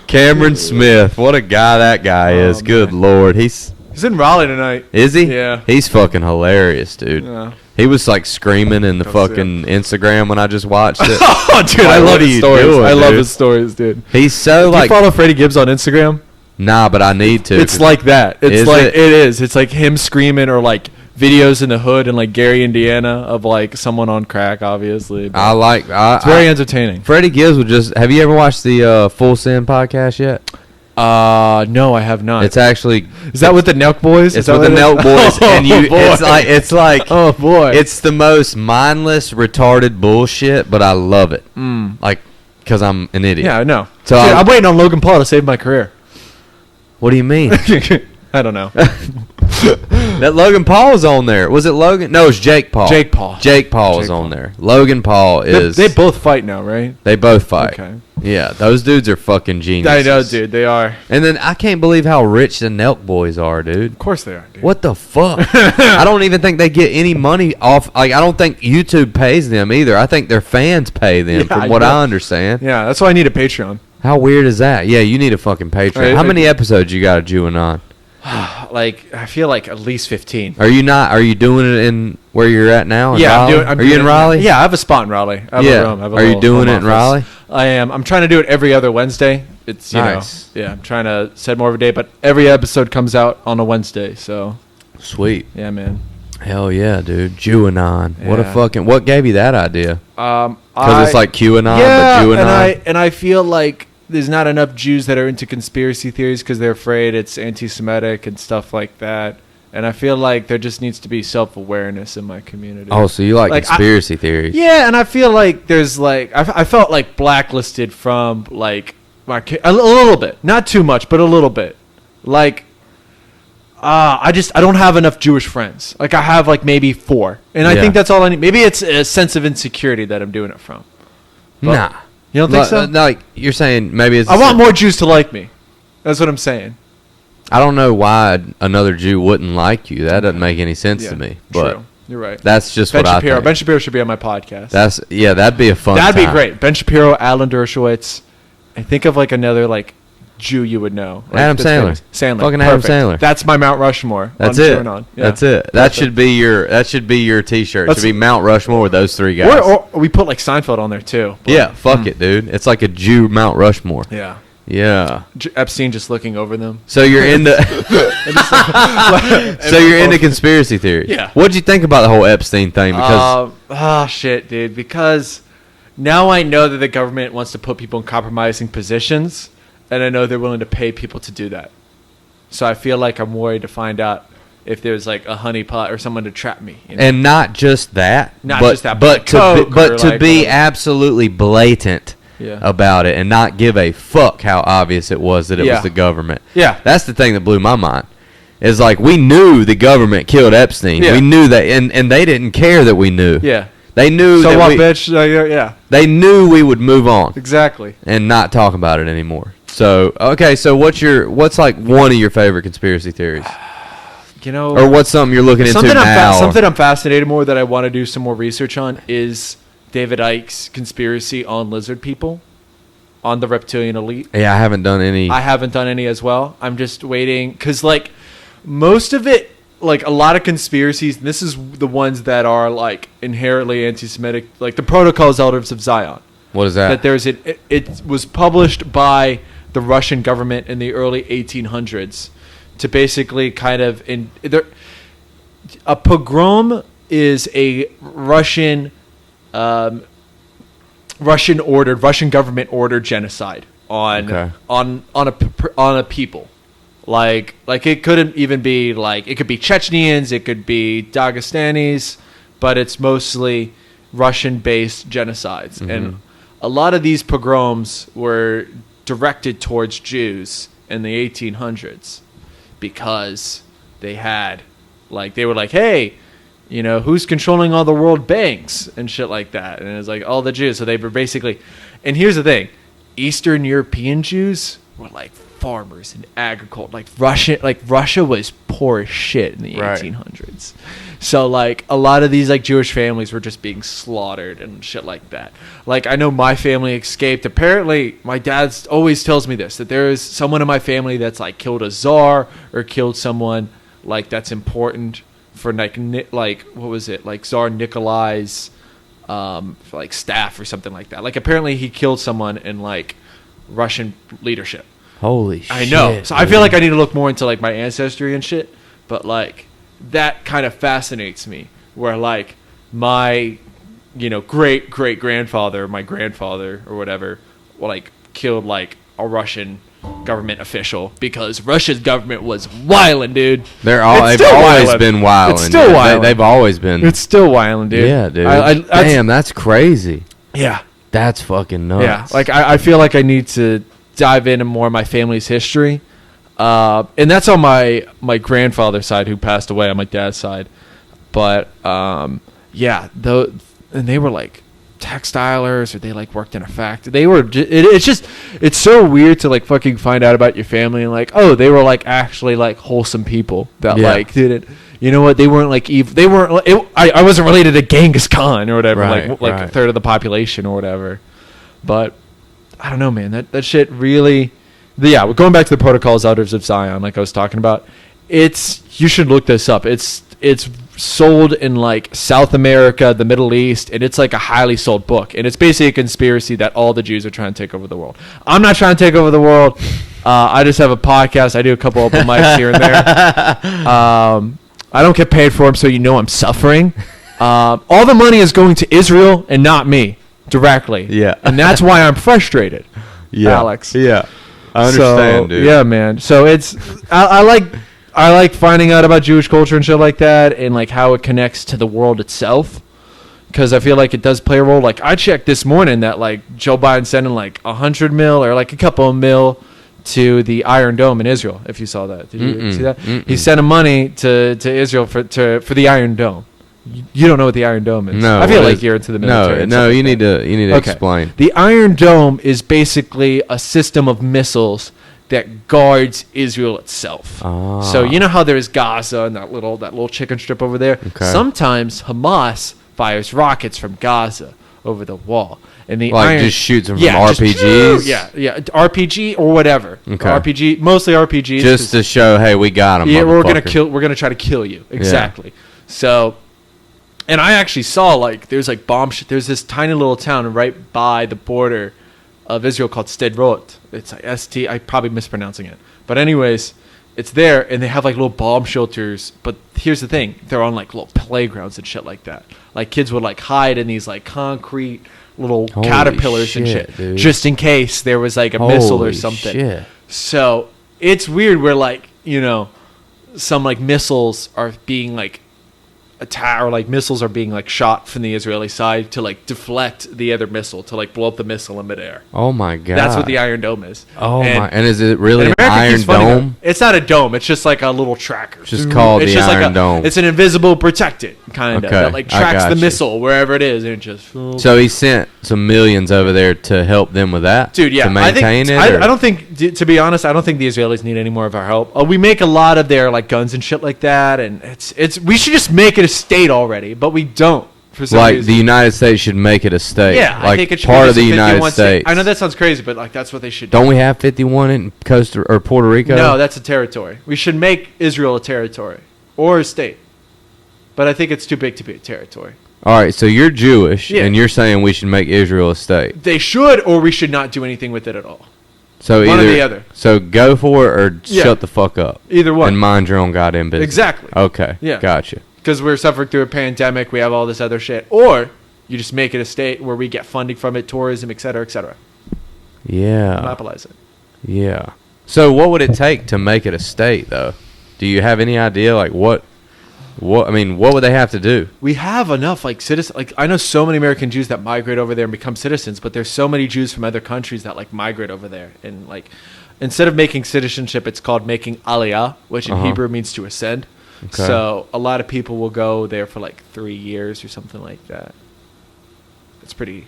Cameron Smith. What a guy that guy is. Good man. Lord. He's in Raleigh tonight. Is he? Yeah. He's fucking hilarious, dude. Yeah. He was like screaming in the Go see fucking Instagram when I just watched it. Oh, dude, Like, I what love are his you stories. doing, I love dude? his stories, dude. He's so Do you like follow Freddie Gibbs on Instagram? nah, but I need to. It's like that. It's Is like it? it is. It's like him screaming or like videos in the hood in like Gary, Indiana of like someone on crack, obviously. But it's very entertaining. Freddie Gibbs would just. Have you ever watched the Full Send podcast yet? No, I have not. It's actually. Is that with the Nelk Boys? It's with the Nelk Boys, and you. boy. It's like. Oh boy. It's the most mindless, retarded bullshit, but I love it. Like, because I'm an idiot. Yeah, I know. So Dude, I- I'm waiting on Logan Paul to save my career. What do you mean? I don't know. That Logan Paul's on there. Was it Logan? No, it's Jake Paul. Jake Paul. Jake Paul is Jake on Paul. there. Logan Paul is. They both fight now, right? They both fight. Okay. Yeah, those dudes are fucking geniuses. I know, dude. They are. And then I can't believe how rich the Nelk Boys are, dude. Of course they are, dude. What the fuck? I don't even think they get any money off. Like, I don't think YouTube pays them either. I think their fans pay them, Yeah, from what know. I understand. Yeah, that's why I need a Patreon. How weird is that? Yeah, you need a fucking Patreon. Right, How I- many episodes you got of Jew Anon? Like, I feel like at least 15. Are you not? Are you doing it in where you're at now? In Yeah, Raleigh? I'm Are you doing in it- Raleigh? Yeah, I have a spot in Raleigh. I have Yeah. a room. I have a Are you little doing home it in office. Raleigh? I am. I'm trying to do it every other Wednesday. It's Nice. Yeah, I'm trying to set more of a day, but every episode comes out on a Wednesday. So Sweet. yeah, man. Hell yeah, dude. Jew Anon. What a Yeah. fucking. What gave you that idea? Because Because it's like QAnon, yeah, but Jew Anon. and I feel like there's not enough Jews that are into conspiracy theories because they're afraid it's anti-Semitic and stuff like that. And I feel like there just needs to be self-awareness in my community. Oh, so you like Like, conspiracy theories? Yeah, and I feel like there's like I felt like blacklisted from like a little bit, not too much, but a little bit. Like, I don't have enough Jewish friends. Like I have like maybe 4, and I Yeah. think that's all I need. Maybe it's a sense of insecurity that I'm doing it from. But- Nah. You don't think so? Like you're saying, maybe it's. I want more Jews to like me. That's what I'm saying. I don't know why another Jew wouldn't like you. That doesn't make any sense to me. But true. You're right. that's just Ben what Shapiro. I think. Ben Shapiro should be on my podcast. That'd be a fun. That'd be time. great. Ben Shapiro, Alan Dershowitz. And think of like another like Jew you would know. Like, Adam that's Sandler. famous. Sandler. Fucking Adam Perfect. Sandler. That's my Mount Rushmore. That's on it. QAnon. Yeah. That's it. That should be your. That should be your T-shirt. It Let's- should be Mount Rushmore with those 3 guys. Or we put like Seinfeld on there too. But- yeah, fuck it, dude. It's like a Jew Mount Rushmore. Yeah. Yeah. Epstein just looking over them. So you're into so you're into conspiracy theories. Yeah. What'd you think about the whole Epstein thing? Because shit, dude. Because now I know that the government wants to put people in compromising positions, and I know they're willing to pay people to do that. So I feel like I'm worried to find out if there's like a honeypot or someone to trap me. You know? and not just that, but to be absolutely blatant Yeah. about it and not give a fuck how obvious it was that it was the government. Yeah. That's the thing that blew my mind. Is like we knew the government killed Epstein. Yeah. We knew that, and they didn't care that we knew. Yeah. They knew So that what, bitch? Yeah. They knew we would move on Exactly. and not talk about it anymore. So okay, so what's like one of your favorite conspiracy theories? You know, Or what's something you're looking into now? Something I'm fascinated more that I want to do some more research on is David Icke's conspiracy on lizard people, on the reptilian elite. Yeah, I haven't done any. I haven't done any as well. I'm just waiting because, like, most of it, like a lot of conspiracies, and this is the ones that are like inherently anti-Semitic, like the Protocols Elders of Zion. What is that? That there's it was published by the Russian government in the early 1800s to basically kind of a pogrom is a Russian government ordered genocide on a people. Like it couldn't even be like, it could be Chechens, it could be Dagestanis, but it's mostly Russian based genocides. Mm-hmm. And a lot of these pogroms were directed towards Jews in the 1800s because they were like, hey, you know, who's controlling all the world banks and shit like that? And it was like all the Jews. So they were basically, and here's the thing, Eastern European Jews were like farmers and agriculture. Russia was poor as shit in the 1800s. So like a lot of these like Jewish families were just being slaughtered and shit like that. Like I know my family escaped. Apparently my dad always tells me this, that there is someone in my family that's like killed a czar or killed someone like that's important for like what was it, like Tsar Nikolai's like staff or something like that. Like apparently he killed someone in like Russian leadership. Holy shit. I know. So I feel like I need to look more into like my ancestry and shit. But like that kind of fascinates me. Where like my, you know, great grandfather, my grandfather or whatever, like killed like a Russian government official because Russia's government was wildin', dude. They've always been wildin'. It's still wildin'. They've always been. It's still wildin', dude. Yeah, dude. Damn, that's crazy. Yeah. That's fucking nuts. Yeah. Like I feel like I need to dive into more of my family's history. And that's on my grandfather's side who passed away on my dad's side. But yeah, and they were like textilers or they like worked in a factory. They were it's so weird to like fucking find out about your family and like, oh, they were like actually like wholesome people that like didn't, you know what, they weren't like evil. They weren't I wasn't related to Genghis Khan or whatever, like a third of the population or whatever. But I don't know, man, that shit really, we're going back to the Protocols Elders of Zion like I was talking about. You should look this up. It's sold in like South America, the Middle East, and it's like a highly sold book. And it's basically a conspiracy that all the Jews are trying to take over the world. I'm not trying to take over the world. I just have a podcast. I do a couple open mics here and there. I don't get paid for them, so you know I'm suffering. All the money is going to Israel and not me directly. Yeah. And that's why I'm frustrated, Alex. Yeah. I understand, dude. Yeah, man. So it's I like finding out about Jewish culture and shit like that, and like how it connects to the world itself, because I feel like it does play a role. Like I checked this morning that like Joe Biden's sending like $100 million or like a couple of mil to the Iron Dome in Israel. If you saw that, did you see that? He's sending money to Israel for the Iron Dome. You don't know what the Iron Dome is? No, I feel like you're into the military. No, you need to explain. The Iron Dome is basically a system of missiles that guards Israel itself. So you know how there's Gaza and that little chicken strip over there? Okay. Sometimes Hamas fires rockets from Gaza over the wall. And the just shoots them from RPGs? Yeah, RPG or whatever. Okay. RPG, mostly RPGs. Just to show, hey, we got them. Yeah, we're gonna try to kill you. Exactly. Yeah. So, and I actually saw like there's like there's this tiny little town right by the border of Israel called Sderot. It's like ST. I'm probably mispronouncing it, but anyways, it's there, and they have like little bomb shelters. But here's the thing: they're on like little playgrounds and shit like that. Like kids would like hide in these like concrete little Holy caterpillars and shit, shit, dude. just in case there was like a missile or Holy something. shit. So it's weird where like, you know, some like missiles are being like attacked, or like missiles are being like shot from the Israeli side to like deflect the other missile, to like blow up the missile in midair. Oh my god. That's what the Iron Dome is. Oh my. And is it really an America Iron keeps funding Dome? it. It's not a dome. It's just like a little tracker. It's just called the just Iron like Dome. It's an invisible protected kind of Okay, that like I tracks got the you. missile wherever it is, and it just. So he sent some millions over there to help them with that? Dude, yeah. To maintain it? I don't think, to be honest, I don't think the Israelis need any more of our help. We make a lot of their like guns and shit like that, and it's we should just make it a state already, but we don't. For some Like reason. the United States should make it a state. Yeah, like I think it should part be of the just a United 51 state. States. I know that sounds crazy, but like that's what they should do. Don't we have 51 in Costa or Puerto Rico? No, that's a territory. We should make Israel a territory or a state. But I think it's too big to be a territory. All right, so you're Jewish, Yeah. and you're saying we should make Israel a state. They should, or we should not do anything with it at all. So One or either the other. So go for it or Yeah. shut the fuck up. Either one. And mind your own goddamn business. Exactly. Okay. Yeah. Gotcha. Because we're suffering through a pandemic, we have all this other shit. Or you just make it a state where we get funding from it, tourism, et cetera, et cetera. Yeah. Monopolize it. Yeah. So what would it take to make it a state, though? Do you have any idea, like what I mean, what would they have to do? We have enough like citizens. Like I know so many American Jews that migrate over there and become citizens, but there's so many Jews from other countries that like migrate over there, and like instead of making citizenship, it's called making aliyah, which in Uh-huh. Hebrew means to ascend. Okay. So a lot of people will go there for like 3 years or something like that. It's pretty.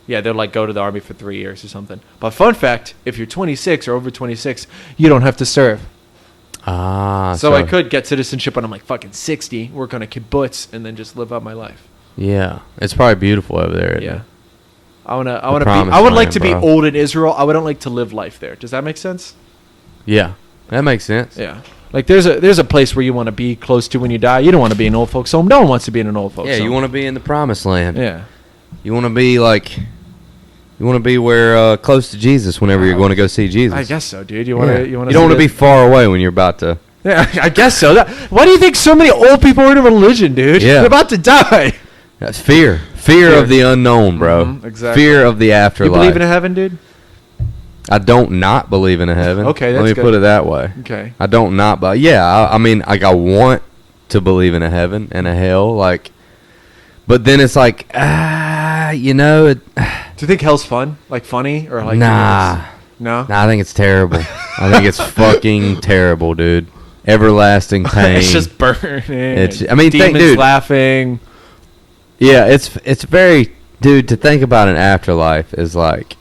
Yeah, they'll like go to the army for 3 years or something. But fun fact: if you're 26 or over 26, you don't have to serve. Ah. So I could get citizenship when I'm like fucking 60, work on a kibbutz, and then just live out my life. Yeah. It's probably beautiful over there. isn't Yeah. it? I wanna be. promised I would like land, to be bro. old in Israel. I wouldn't like to live life there. Does that make sense? Yeah. That makes sense. Yeah. Like there's a place where you want to be close to when you die. You don't want to be in old folks' home. No one wants to be in an old folks' Yeah, home. you want to be in the promised land. Yeah. You want to be like, you want to be where close to Jesus whenever you're going to go see Jesus. I guess so, dude. You want to. Yeah. You want You don't want to be far away when you're about to. Yeah, I guess so. Why do you think so many old people are in a religion, dude? Yeah. They're about to die. That's fear. Fear of the unknown, bro. Mhm, exactly. Fear of the You afterlife. believe in a heaven, dude? I don't not believe in a heaven. Okay, let that's me good. put it that way. Okay. I don't not, but yeah, I mean, like I want to believe in a heaven and a hell, like, but then it's like, you know, Do you think hell's fun? Like funny or like? nah, No. nah, I think it's terrible. I think it's fucking terrible, dude. Everlasting pain. It's just burning. It's- I mean, demons dude. laughing. Yeah, it's very, dude. To think about an afterlife is like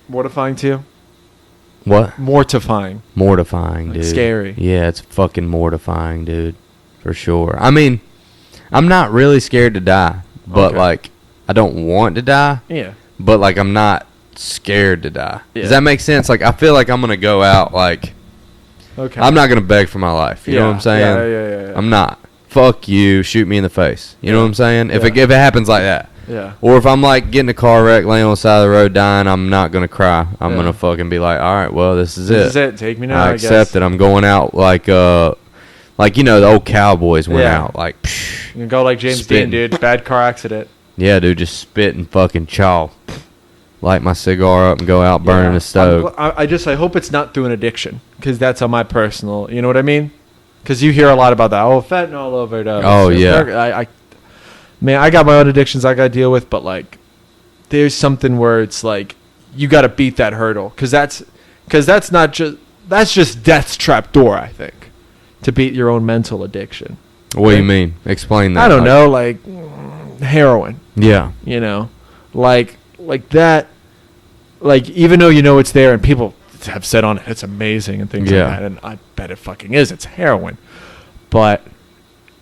Mortifying to you? what? Mortifying. Mortifying, Like dude. scary. Yeah, it's fucking mortifying, dude. For sure. I mean, I'm not really scared to die, but Okay. like, I don't want to die, Yeah. but like, I'm not scared to die. Yeah. Does that make sense? Like, I feel like I'm gonna go out like Okay. I'm not gonna beg for my life. You know what I'm saying? Yeah. I'm not. Fuck you. Shoot me in the face. You know what I'm saying? If Yeah. it happens like that. Yeah. Or if I'm like getting a car wreck, laying on the side of the road, dying, I'm not gonna cry. I'm Yeah. gonna fucking be like, all right, well, this is This it. is it. Take me now, I I accept guess. it. I'm going out like you know the old cowboys went Yeah. out like, psh, You can go like James Spitting. Dean, dude. Bad car accident. yeah, dude, just spit and fucking chaw, light my cigar up and go out burning Yeah. the stove. I hope it's not through an addiction, because that's on my personal. You know what I mean? Because you hear a lot about that. Oh, fentanyl overdose. Oh, yeah. Man, I got my own addictions I got to deal with, but like, there's something where it's like you got to beat that hurdle, because that's not just that's just death's trap door. I think to beat your own mental addiction. What do you mean? Explain that. I don't like- know, like heroin. Yeah, You know, like that. Like even though you know it's there, and people have said on it, it's amazing and things Yeah. like that, and I bet it fucking is. It's heroin, but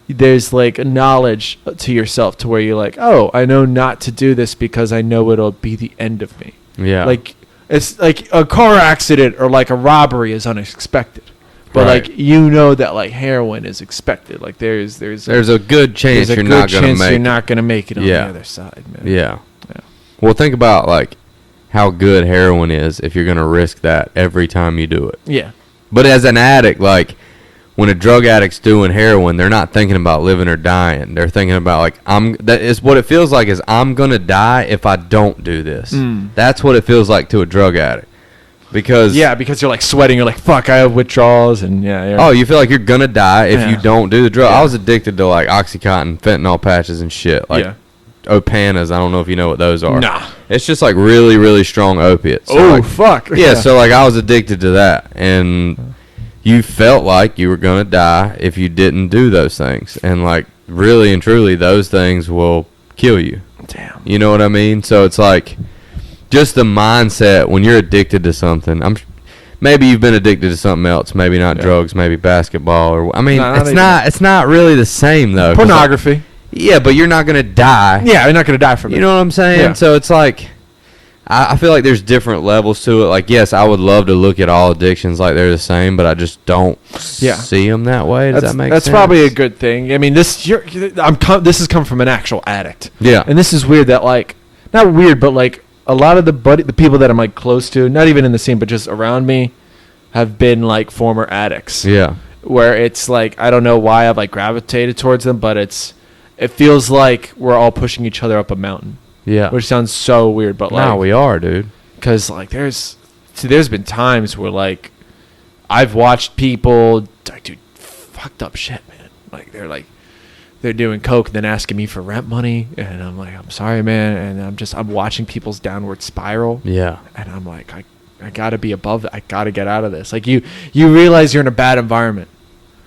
there's like a knowledge to yourself to where you're like, oh, I know not to do this because I know it'll be the end of me. yeah. Like it's like a car accident or like a robbery is unexpected, but Right. like you know that like heroin is expected. Like there's a good chance there's a you're good not gonna chance make. you're not gonna make it on Yeah. the other side, man. Yeah. Yeah. Well, think about like how good heroin is if you're going to risk that every time you do it. Yeah. But as an addict, like, when a drug addict's doing heroin, they're not thinking about living or dying. They're thinking about, like, that is what it feels like is I'm going to die if I don't do this. That's what it feels like to a drug addict. Because you're like sweating. You're like, fuck, I have withdrawals. And oh, you feel like you're going to die if you don't do the drug. Yeah. I was addicted to, like, Oxycontin, fentanyl patches and shit. Like, Opanas, I don't know if you know what those are. Nah. It's just, like, really, really strong opiates. So, like, fuck. Yeah, so, like, I was addicted to that. And you felt like you were going to die if you didn't do those things. And, like, really and truly, those things will kill you. Damn. You know what I mean? So it's like just the mindset when you're addicted to something. Maybe you've been addicted to something else. Maybe not drugs. Maybe basketball. Or it's not really the same, though. Pornography. Like, yeah, but you're not going to die. Yeah, you're not going to die from it. You know what I'm saying? Yeah. So it's like I feel like there's different levels to it. Like, yes, I would love to look at all addictions like they're the same, but I just don't see them that way. Does that make sense? That's probably a good thing. I mean, this has come from an actual addict. Yeah. And this is weird that, like, not weird, but, like, a lot of the people that I'm, like, close to, not even in the scene, but just around me, have been, like, former addicts. Yeah. Where it's, like, I don't know why I've, like, gravitated towards them, but it feels like we're all pushing each other up a mountain. Yeah. Which sounds so weird, but, like... No, we are, dude. Because, like, there's been times where, like, I've watched people, like, do fucked up shit, man. Like, they're doing coke and then asking me for rent money, and I'm like, I'm sorry, man, and I'm watching people's downward spiral. Yeah. And I'm like, I gotta be above that. I gotta get out of this. Like, you realize you're in a bad environment.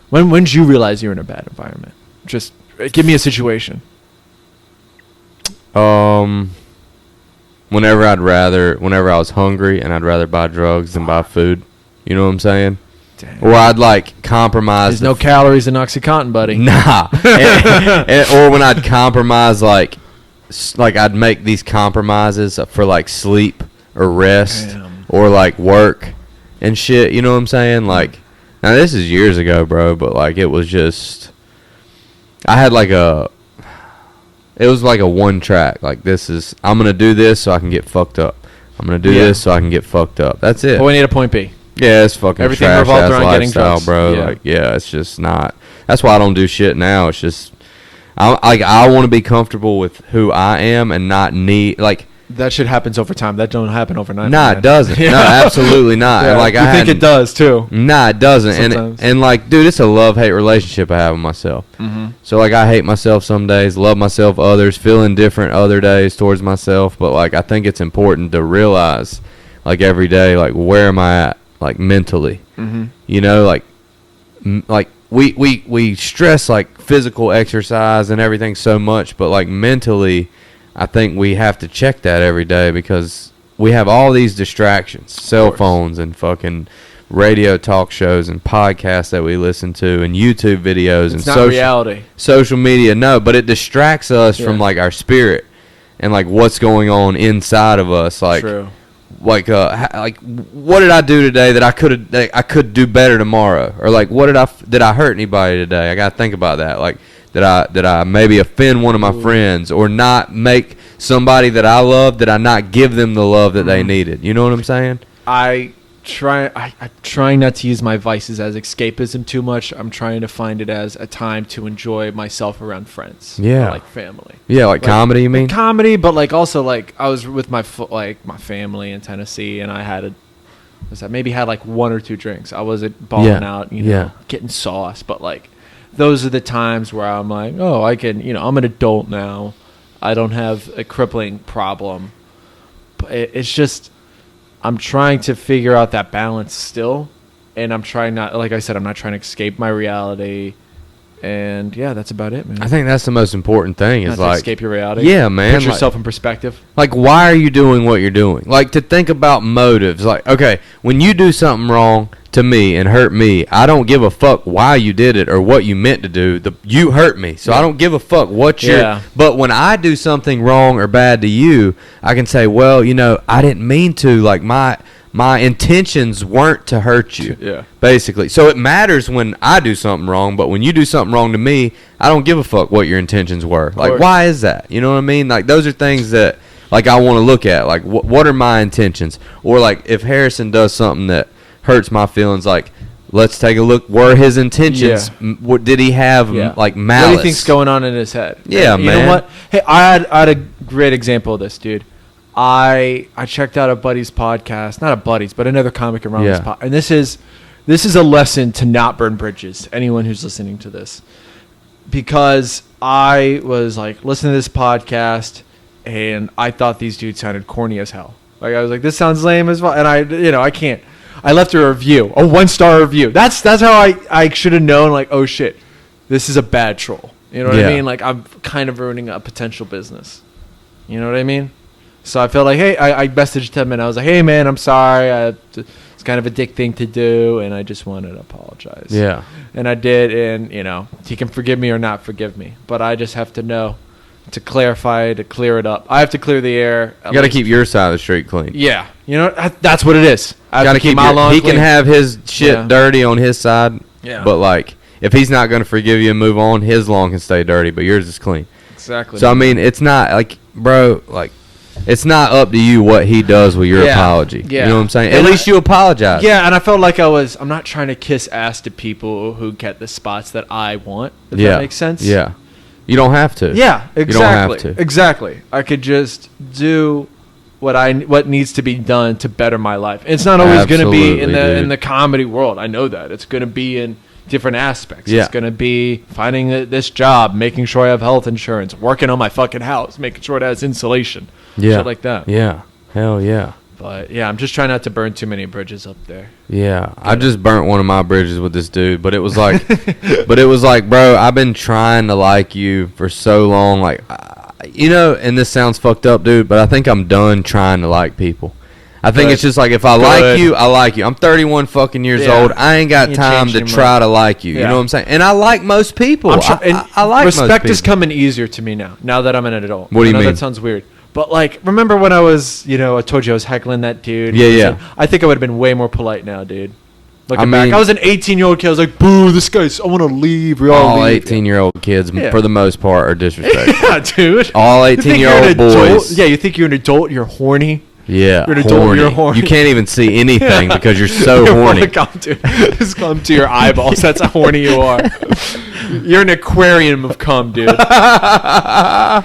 When did you realize you're in a bad environment? Just give me a situation. Whenever I was hungry and I'd rather buy drugs than buy food. You know what I'm saying? Damn. Or I'd like compromise. There's no calories in OxyContin, buddy. Nah. Or when I'd compromise, like I'd make these compromises for like sleep or rest or like work and shit. You know what I'm saying? Like, now this is years ago, bro, but like it was just, I had like it was like a one track. Like, I'm going to do this so I can get fucked up. I'm going to do this so I can get fucked up. That's it. Point A to point B. Yeah, it's fucking everything trash revolved ass around getting lifestyle, drugs. bro. Yeah. Like, yeah, it's just not. That's why I don't do shit now. It's just, I want to be comfortable with who I am and not need, like. That shit happens over time. That don't happen overnight. Nah, it doesn't. Yeah. No, absolutely not. Yeah, and like, you think it does too? Nah, it doesn't. Sometimes. And like, dude, it's a love-hate relationship I have with myself. Mm-hmm. So like, I hate myself some days, love myself others, feel indifferent other days towards myself. But like, I think it's important to realize, like, every day, like, where am I at, like, mentally? Mm-hmm. You know, like we stress like physical exercise and everything so much, but like mentally, I think we have to check that every day because we have all these distractions, cell phones and fucking radio talk shows and podcasts that we listen to and YouTube videos and social media. No, but it distracts us from like our spirit and like what's going on inside of us. Like, true. Like what did I do today that I could do better tomorrow? Or like, what did I hurt anybody today? I gotta think about that. Like, did I maybe offend one of my friends or not make somebody that I love, did I not give them the love that they needed? You know what I'm saying? I'm trying not to use my vices as escapism too much. I'm trying to find it as a time to enjoy myself around friends. Yeah. Or like family. Yeah, like comedy, you mean? Comedy, but like also like I was with my family in Tennessee and I had maybe had like one or two drinks. I wasn't balling out, getting sauce, but like those are the times where I'm like, oh, I can, I'm an adult now. I don't have a crippling problem. But it's just, I'm trying to figure out that balance still. And I'm trying not, like I said, I'm not trying to escape my reality. And yeah, that's about it, man. I think that's the most important thing is like, escape your reality. Yeah, man. Put yourself in perspective. Like, why are you doing what you're doing? Like, to think about motives. Like, okay, when you do something wrong to me and hurt me, I don't give a fuck why you did it or what you meant to do. You hurt me, so I don't give a fuck what you're. Yeah. But when I do something wrong or bad to you, I can say, well, I didn't mean to. Like, my intentions weren't to hurt you. Yeah. Basically. So it matters when I do something wrong, but when you do something wrong to me, I don't give a fuck what your intentions were. Like, why is that? You know what I mean? Like, those are things that like I want to look at, like what are my intentions, or like if Harrison does something that hurts my feelings, like let's take a look. Were his intentions? What did he have? Like malice? What do you think's going on in his head? Yeah, you man. know what? Hey, I had a great example of this, dude. I checked out a buddy's podcast, not a buddy's, but another comic around this podcast, and this is a lesson to not burn bridges. Anyone who's listening to this, because I was like listening to this podcast, and I thought these dudes sounded corny as hell. Like I was like, this sounds lame as well, and I can't. I left a review, a 1-star review. That's how I should have known. Like, oh shit, this is a bad troll. You know what I mean? Like I'm kind of ruining a potential business. You know what I mean? So I felt like, hey, I messaged him and I was like, hey man, I'm sorry. It's kind of a dick thing to do, and I just wanted to apologize. Yeah. And I did, and he can forgive me or not forgive me, but I just have to know to clarify, to clear it up. I have to clear the air. You got to keep your side of the street clean. Yeah. That's what it is. I got to keep my lawn He clean. can have his shit dirty on his side. Yeah. But like, if he's not going to forgive you and move on, his lawn can stay dirty, but yours is clean. Exactly. So I mean, it's not like, bro, like, it's not up to you what he does with your apology. Yeah. You know what I'm saying? At least you apologize. Yeah, and I felt like I'm not trying to kiss ass to people who get the spots that I want, if that makes sense. Yeah. You don't have to. Yeah, exactly. You don't have to. Exactly. I could just do what needs to be done to better my life. It's not always going to be in the comedy world. I know that. It's going to be in different aspects. Yeah. It's going to be finding this job, making sure I have health insurance, working on my fucking house, making sure it has insulation. Yeah. Shit like that. Yeah. Hell yeah. But yeah, I'm just trying not to burn too many bridges up there. Yeah, I just burnt one of my bridges with this dude, but it was like, bro, I've been trying to like you for so long, like, and this sounds fucked up, dude, but I think I'm done trying to like people. I think it's just like, if I like you, I like you. I'm 31 fucking years old. I ain't got time to try to like you. You know what I'm saying? And I like most people. I like most people. Respect is coming easier to me now that I'm an adult. What do you mean? That sounds weird. But, like, remember when I was, I told you I was heckling that dude? Yeah. I think I would have been way more polite now, dude. Looking back, I was an 18-year-old kid. I was like, boo, this guy's, I want to leave. We all leave. 18-year-old kids, for the most part, are disrespectful. Yeah, dude. All 18-year-old boys. Yeah, you think you're an adult, you're horny. Yeah, you're an adult, you're horny. You can't even see anything because you're so horny. Just come to your eyeballs. That's how horny you are. You're an aquarium of cum, dude. Yeah,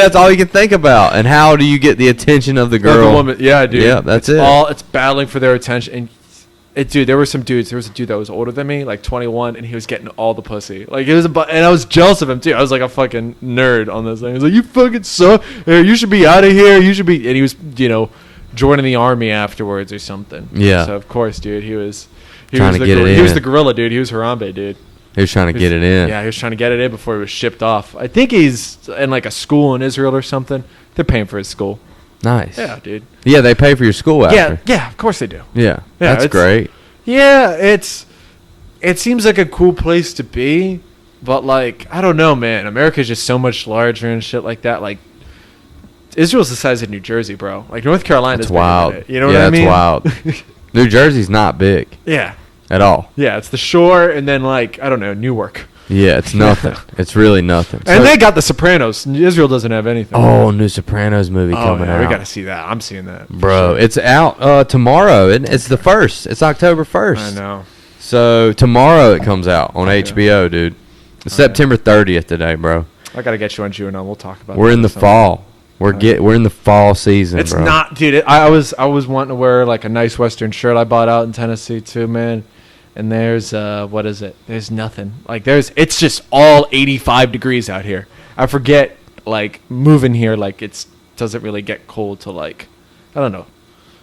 that's all you can think about. And how do you get the attention of the girl? The woman. Yeah, dude. Yeah, that's It's battling for their attention. And dude, there were some dudes. There was a dude that was older than me, like 21, and he was getting all the pussy. Like it was, and I was jealous of him too. I was like a fucking nerd on this thing. I was like, "You fucking suck. You should be out of here. You should be." And he was, joining the army afterwards or something. Yeah. So of course, dude, he was trying to get it in. He was the gorilla, dude. He was Harambe, dude. He was trying to get it in. Yeah, he was trying to get it in before he was shipped off. I think he's in like a school in Israel or something. They're paying for his school. Nice. Yeah, dude. Yeah, they pay for your school after. Yeah, of course they do. Yeah, that's great. Yeah, it seems like a cool place to be, but like I don't know, man. America's just so much larger and shit like that. Like Israel's the size of New Jersey, bro. Like North Carolina's bigger wild. than it. You know what I mean? Yeah, that's wild. New Jersey's not big. Yeah. At all. Yeah, it's the shore and then like I don't know, Newark. Yeah, it's nothing. It's really nothing. And they got The Sopranos. Israel doesn't have anything. Oh, new Sopranos movie coming out. We got to see that. I'm seeing that. Bro, it's out tomorrow. It's the 1st. It's October 1st. I know. So tomorrow it comes out on HBO, dude. It's September 30th today, bro. I got to get you on Juno. We'll talk about it. We're in the fall. We're in the fall season, it's bro. Not, dude. I was wanting to wear like a nice Western shirt I bought out in Tennessee too, man. And there's what is it? There's nothing. Like it's just all 85 degrees out here. I forget like moving here like doesn't really get cold till like I don't know.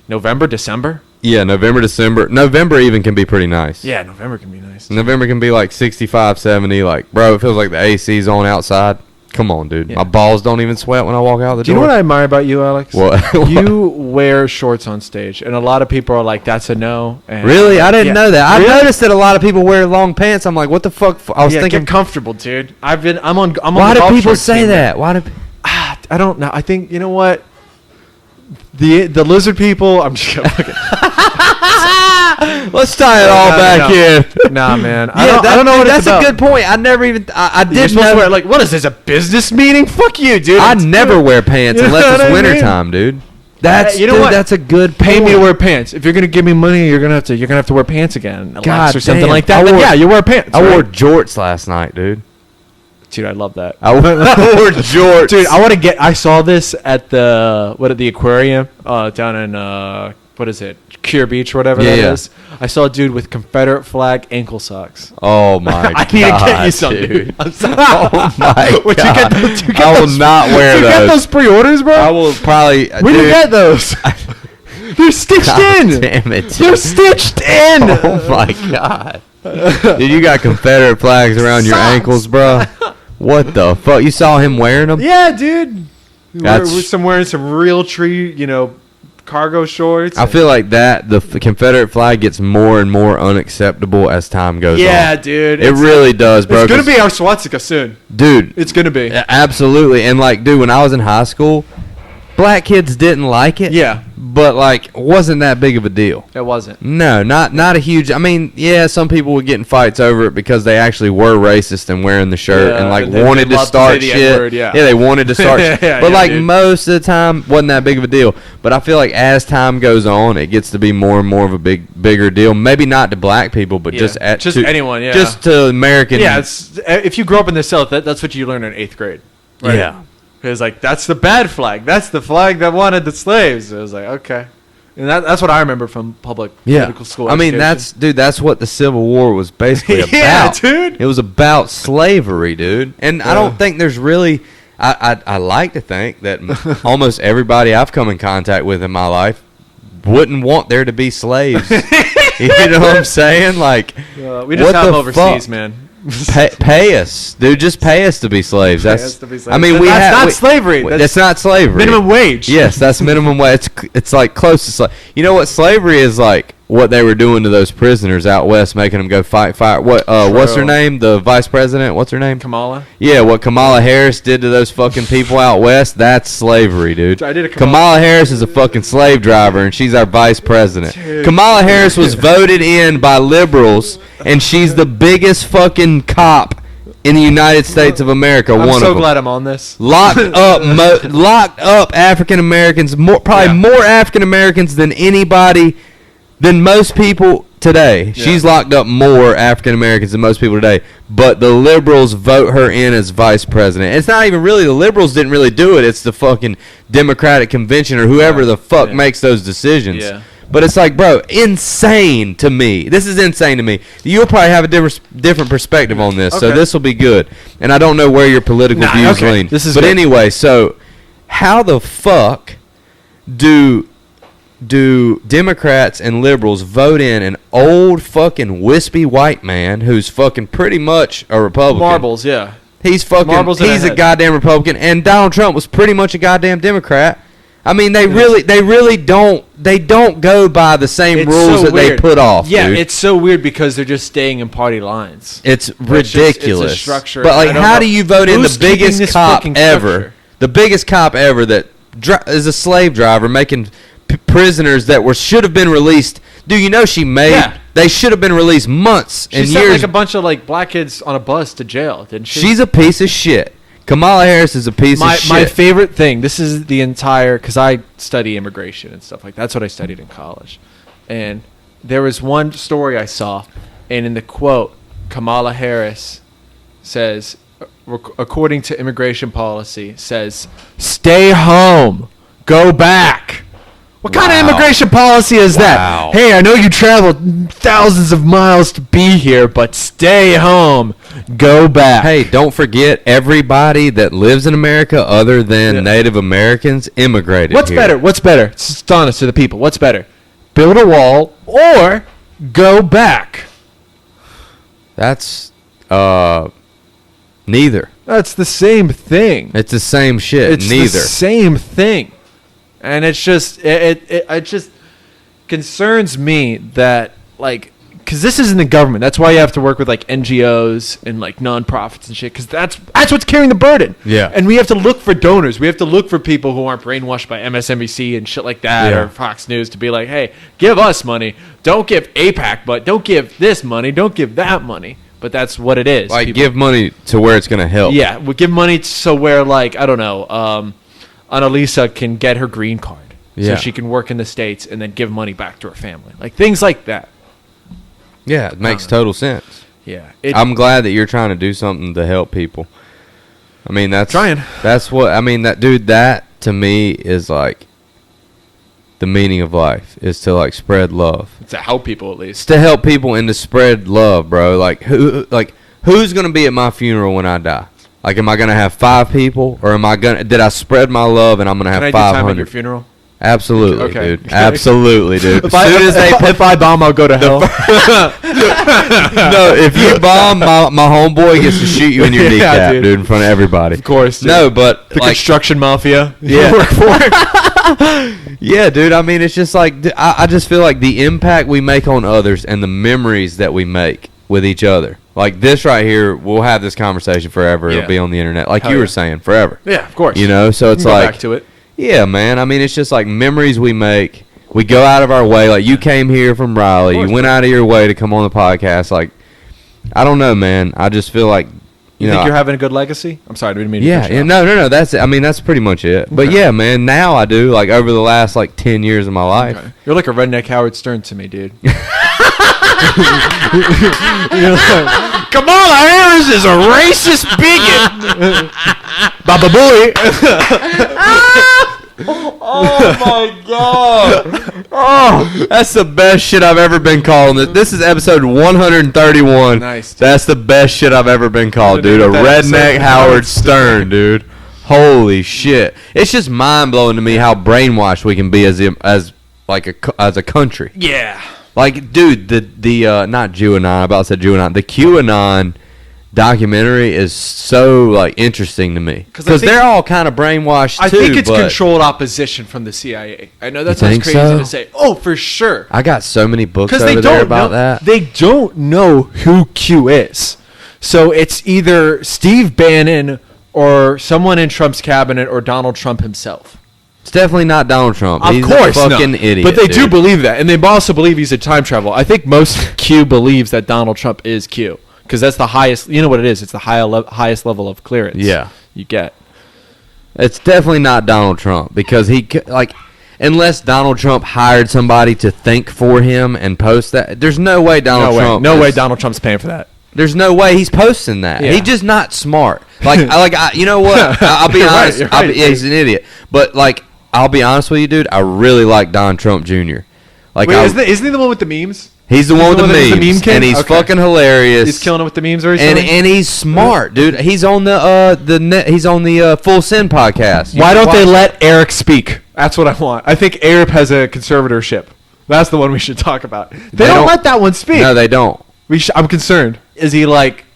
November, December? Yeah, November, December. November even can be pretty nice. Yeah, November can be nice. November can be like 65, 70 like bro, it feels like the AC's on outside. Come on, dude. Yeah. My balls don't even sweat when I walk out the door. Do you know what I admire about you, Alex? What? You wear shorts on stage, and a lot of people are like, "That's a no." And really? I didn't know that. Really? I noticed that a lot of people wear long pants. I'm like, what the fuck? I was thinking, get comfortable, dude. I'm on. Why do people say that? Why do? I don't know. I think you know what. The lizard people. I'm just kidding. Let's tie it all back in. Nah, man. Yeah, I don't know what it's that's about. a good point. I never even. I You're did supposed to know. wear, like, what is this, a business meeting? Fuck you, dude. I It's never good. wear pants You know unless what it's I mean? wintertime, dude. That's You know dude, what? That's a good. Pay me to point. wear pants. If you're gonna give me money, you're gonna have to wear pants again, Lex, God or something damn. like that. I Then wore- yeah, you wear pants. I wore right? jorts last night, dude. Dude, I love that. I wore jorts, Dude, I saw this at the aquarium down in what is it, Cure Beach or whatever that Yeah. is. I saw a dude with Confederate flag ankle socks. Oh my god! I need to get you some, dude. dude. I'm sorry. Oh my Would you god! get those? You get I will those- not wear you those. get those pre-orders, bro? I will probably. Where do you get those? They're stitched God in. damn it! They're stitched in. Oh my god! Dude, you got Confederate flags around your Socks. ankles, bro. What the fuck? You saw him wearing them? Yeah, dude. That's- We're wearing some real tree, cargo shorts. I feel like that the Confederate flag gets more and more unacceptable as time goes on. Dude. It really does, bro. It's gonna 'cause- be our swastika soon. dude. It's gonna be. Absolutely, and like, dude, when I was in high school, black kids didn't like it. Yeah. but like, wasn't that big of a deal. It wasn't. No, not a huge. I mean, yeah, some people would get in fights over it because they actually were racist and wearing the shirt Yeah, and like and they wanted to loved to start say the shit. N-word, yeah. they wanted to start. Yeah, shit. But yeah, like dude. most of the time, wasn't that big of a deal. But I feel like as time goes on, it gets to be more and more of a bigger deal. Maybe not to black people, but Yeah. just Just anyone, yeah. just to American. Yeah, it's if you grow up in the South, that's what you learn in 8th grade. Yeah. It's like, that's the bad flag. That's the flag that wanted the slaves. It was like, okay. And that's what I remember from public political school I mean, education. that's what the Civil War was basically about. Yeah, dude. It was about slavery, dude. And I don't think there's really. I like to think that almost everybody I've come in contact with in my life wouldn't want there to be slaves. You know what I'm saying? Like, We just what have them the overseas, fuck? man. Pay us, dude. Just pay us to be slaves. Pay That's. us to be slaves. I mean, But we that's have. not slavery. That's not slavery. Minimum wage. Yes, that's minimum wage. It's like close to slavery. You know what slavery is like? What they were doing to those prisoners out west, making them go fight. What's her True. name? The vice president. What's her name? Kamala. Yeah, what Kamala Harris did to those fucking people out west, that's slavery, dude. I did a Kamala Harris is a fucking slave driver, and she's our vice president. Dude. Kamala Harris was voted in by liberals, and she's the biggest fucking cop in the United States of America. I'm one so of them. glad I'm on this. Locked up African Americans, probably more African Americans than most people today. Yeah. She's locked up more African Americans than most people today. But the liberals vote her in as vice president. It's not even really the liberals didn't really do it. It's the fucking Democratic convention or whoever the fuck makes those decisions. Yeah. But it's like, bro, insane to me. This is insane to me. You'll probably have a different perspective on this, so Okay. this will be good. And I don't know where your political views okay. lean. This is but good. anyway, so how the fuck do Democrats and liberals vote in an old fucking wispy white man who's fucking pretty much a Republican? Marbles, yeah. He's fucking. Marbles in He's a a head. goddamn Republican, and Donald Trump was pretty much a goddamn Democrat. I mean, they really don't. They don't go by the same It's rules so that they weird. put off. Yeah, dude. it's so weird because they're just staying in party lines. It's It's ridiculous. a structure. But I like, don't how know. do you vote in Who's the biggest keeping this cop fucking ever? structure? The biggest cop ever that is a slave driver making prisoners that should have been released. Do you know she made? Yeah. They should have been released months She and sent years. like a bunch of like black kids on a bus to jail, didn't she? She's a piece of shit. Kamala Harris is a piece of shit. My favorite thing. This is the entire because I study immigration and stuff like that's what I studied in college, and there was one story I saw, and in the quote, Kamala Harris says, according to immigration policy, says, "Stay home, go back." What kind of Wow. immigration policy is Wow. that? Hey, I know you traveled thousands of miles to be here, but stay home, go back. Hey, don't forget everybody that lives in America other than Yeah. Native Americans immigrated What's here. better? What's better? It's honest to the people. What's better? Build a wall or go back? That's neither. That's the same thing. It's the same shit. It's neither. the same thing. And it's just it just concerns me that like because this isn't the government. That's why you have to work with like NGOs and like nonprofits and shit. Because that's what's carrying the burden. Yeah. And we have to look for donors. We have to look for people who aren't brainwashed by MSNBC and shit like that, or Fox News, to be like, hey, give us money. Don't give AIPAC, but don't give this money. Don't give that money. But that's what it is. Like, give money to where it's going to help. Yeah, we give money so where, like, I don't know, Annalisa can get her green card. Yeah. So she can work in the States and then give money back to her family. Like, things like that. Yeah, it makes total sense. Yeah. I'm glad that you're trying to do something to help people. I mean, that's what, I mean, that to me is like the meaning of life, is to like spread love. It's to help people at least. It's to help people and to spread love, bro. Like who's gonna be at my funeral when I die? Like, am I gonna have 5 people, or did I spread my love and I'm gonna have 500? Can I do time at your funeral? Absolutely, Okay. dude. Absolutely, dude. If I bomb, I'll go to hell. No, if you bomb, my homeboy gets to shoot you in your kneecap, dude, in front of everybody. Of course, dude. No, but the like, construction mafia. Yeah. You work for. Yeah, dude. I mean, it's just like I just feel like the impact we make on others and the memories that we make with each other. Like this right here, we'll have this conversation forever. Yeah. It'll be on the internet, like Hell you were yeah. saying, forever. Yeah, of course. You know, so it's Go like back to it. Yeah, man. I mean, it's just like memories we make. We go out of our way. Like, you came here from Raleigh. You went out of your way to come on the podcast. Like, I don't know, man. I just feel like, you think you're having a good legacy? I'm sorry, I didn't mean to cut you off. No. That's it. I mean, that's pretty much it. But yeah, man, now I do. Like, over the last, like, 10 years of my life. Okay. You're like a redneck Howard Stern to me, dude. You're like, come on, Harris is a racist bigot. Baba Booey. Oh my god! Oh, that's the best shit I've ever been called. This is episode 131. Nice. Dude. That's the best shit I've ever been called, dude. A redneck Howard Stern, dude. Holy shit! It's just mind blowing to me how brainwashed we can be as a country. Yeah. Like, dude, the not QAnon. I about to say QAnon. The QAnon documentary is so like interesting to me because they're all kind of brainwashed too. I think it's controlled opposition from the CIA. I know that sounds crazy to say. Oh, for sure. I got so many books over there about that. They don't know who Q is, so it's either Steve Bannon or someone in Trump's cabinet or Donald Trump himself. It's definitely not Donald Trump. Of He's course, a fucking idiot. But they do dude. believe that, and they also believe he's a time traveler. I think most Q believes that Donald Trump is Q. Because that's the highest, you know what it is? It's the highest level of clearance you get. It's definitely not Donald Trump because unless Donald Trump hired somebody to think for him and post that, there's no way Donald Trump. No way Donald Trump's paying for that. There's no way he's posting that. Yeah. He's just not smart. You know what? I'll be honest. You're right. He's an idiot. But I'll be honest with you, dude. I really like Don Trump Jr. Wait, isn't he the one with the memes? He's the one with the memes, and he's fucking hilarious. He's killing it with the memes recently, and he's smart, dude. He's on the Full Send podcast. Why don't they let Eric speak? That's what I want. I think Eric has a conservatorship. That's the one we should talk about. They don't let that one speak. No, they don't. I'm concerned. Is he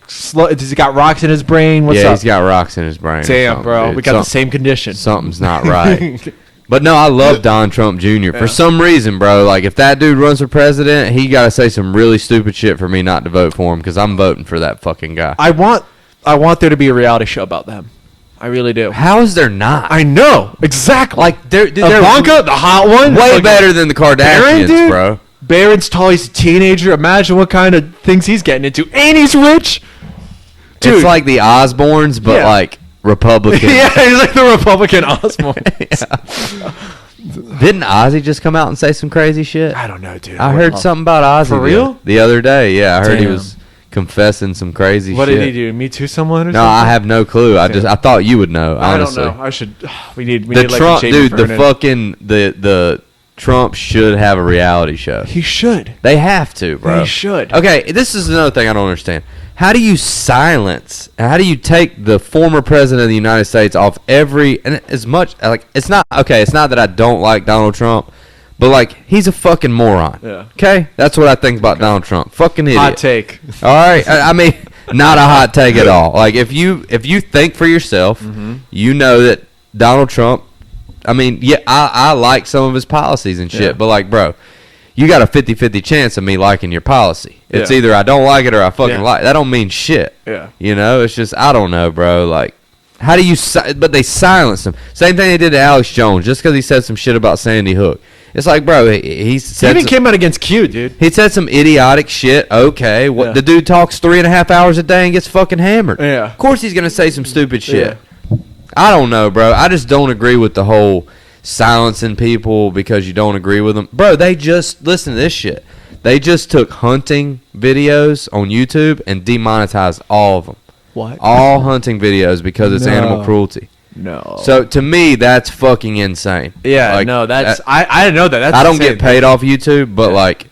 slow? Does he got rocks in his brain? What's up? He's got rocks in his brain. Damn, bro, dude. we got the same condition. Something's not right. But no, I love Don Trump Jr. For some reason, bro. Like, if that dude runs for president, he got to say some really stupid shit for me not to vote for him because I'm voting for that fucking guy. I want there to be a reality show about them. I really do. How is there not? I know. Exactly. Like, they're Ivanka, the hot one. Way better than the Kardashians, Barron, bro. Barron's tall. He's a teenager. Imagine what kind of things he's getting into. And he's rich. Dude. It's like the Osbournes, but like Republican. Yeah, he's like the Republican Osborne. Didn't Ozzy just come out and say some crazy shit? I don't know, dude. I heard something about Ozzy. For real? The other day, yeah. I heard he Damn. was confessing some crazy shit. What did he do? Me Too someone or No, something? I have no clue. I thought you would know, honestly. I don't know. I should. We need The like Trump, a Jamie dude, the Vernon. fucking, the Trump should have a reality show. He should. They have to, bro. They should. Okay, this is another thing I don't understand. How do you take the former president of the United States off and as much, it's not that I don't like Donald Trump, but he's a fucking moron. Yeah. Okay? That's what I think about Donald Trump. Fucking idiot. Hot take. All right? I mean, not a hot take at all. Like, if you think for yourself, you know that Donald Trump, I mean, yeah, I like some of his policies and shit, but bro, you got a 50-50 chance of me liking your policy. It's Yeah. either I don't like it or I fucking Yeah. like it. That don't mean shit. Yeah. You know, it's just, I don't know, bro. Like, how do you, but they silenced him. Same thing they did to Alex Jones just because he said some shit about Sandy Hook. It's like, bro, he said even came out against Q, dude. he said some idiotic shit. Okay, what Yeah. the dude talks 3.5 hours a day and gets fucking hammered. Yeah. Of course he's gonna say some stupid shit. Yeah. I don't know, bro. I just don't agree with the whole silencing people because you don't agree with them, bro. They just listen to this shit. They just took hunting videos on YouTube and demonetized all of them. What? All hunting videos because it's animal cruelty. No. So to me, that's fucking insane. yeah, Like, no, that's I didn't know that. That's I don't insane. get paid off YouTube, but Yeah. like,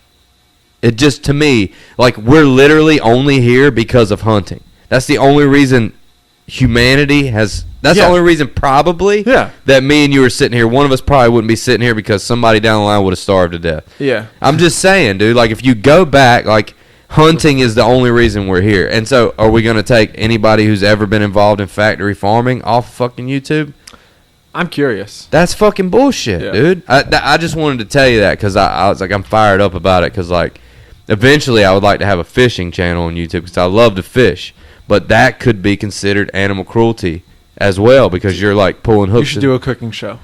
it just to me, like we're literally only here because of hunting. That's the only reason humanity has. That's Yeah. the only reason probably Yeah. that me and you are sitting here. One of us probably wouldn't be sitting here because somebody down the line would have starved to death. Yeah. I'm just saying, dude. Like if you go back, like hunting is the only reason we're here. And so, are we gonna take anybody who's ever been involved in factory farming off fucking YouTube? I'm curious. That's fucking bullshit, Yeah. dude. I just wanted to tell you that because I was like, I'm fired up about it because, like, eventually I would like to have a fishing channel on YouTube because I love to fish. But that could be considered animal cruelty as well because you're, like, pulling hooks. You should do a cooking show.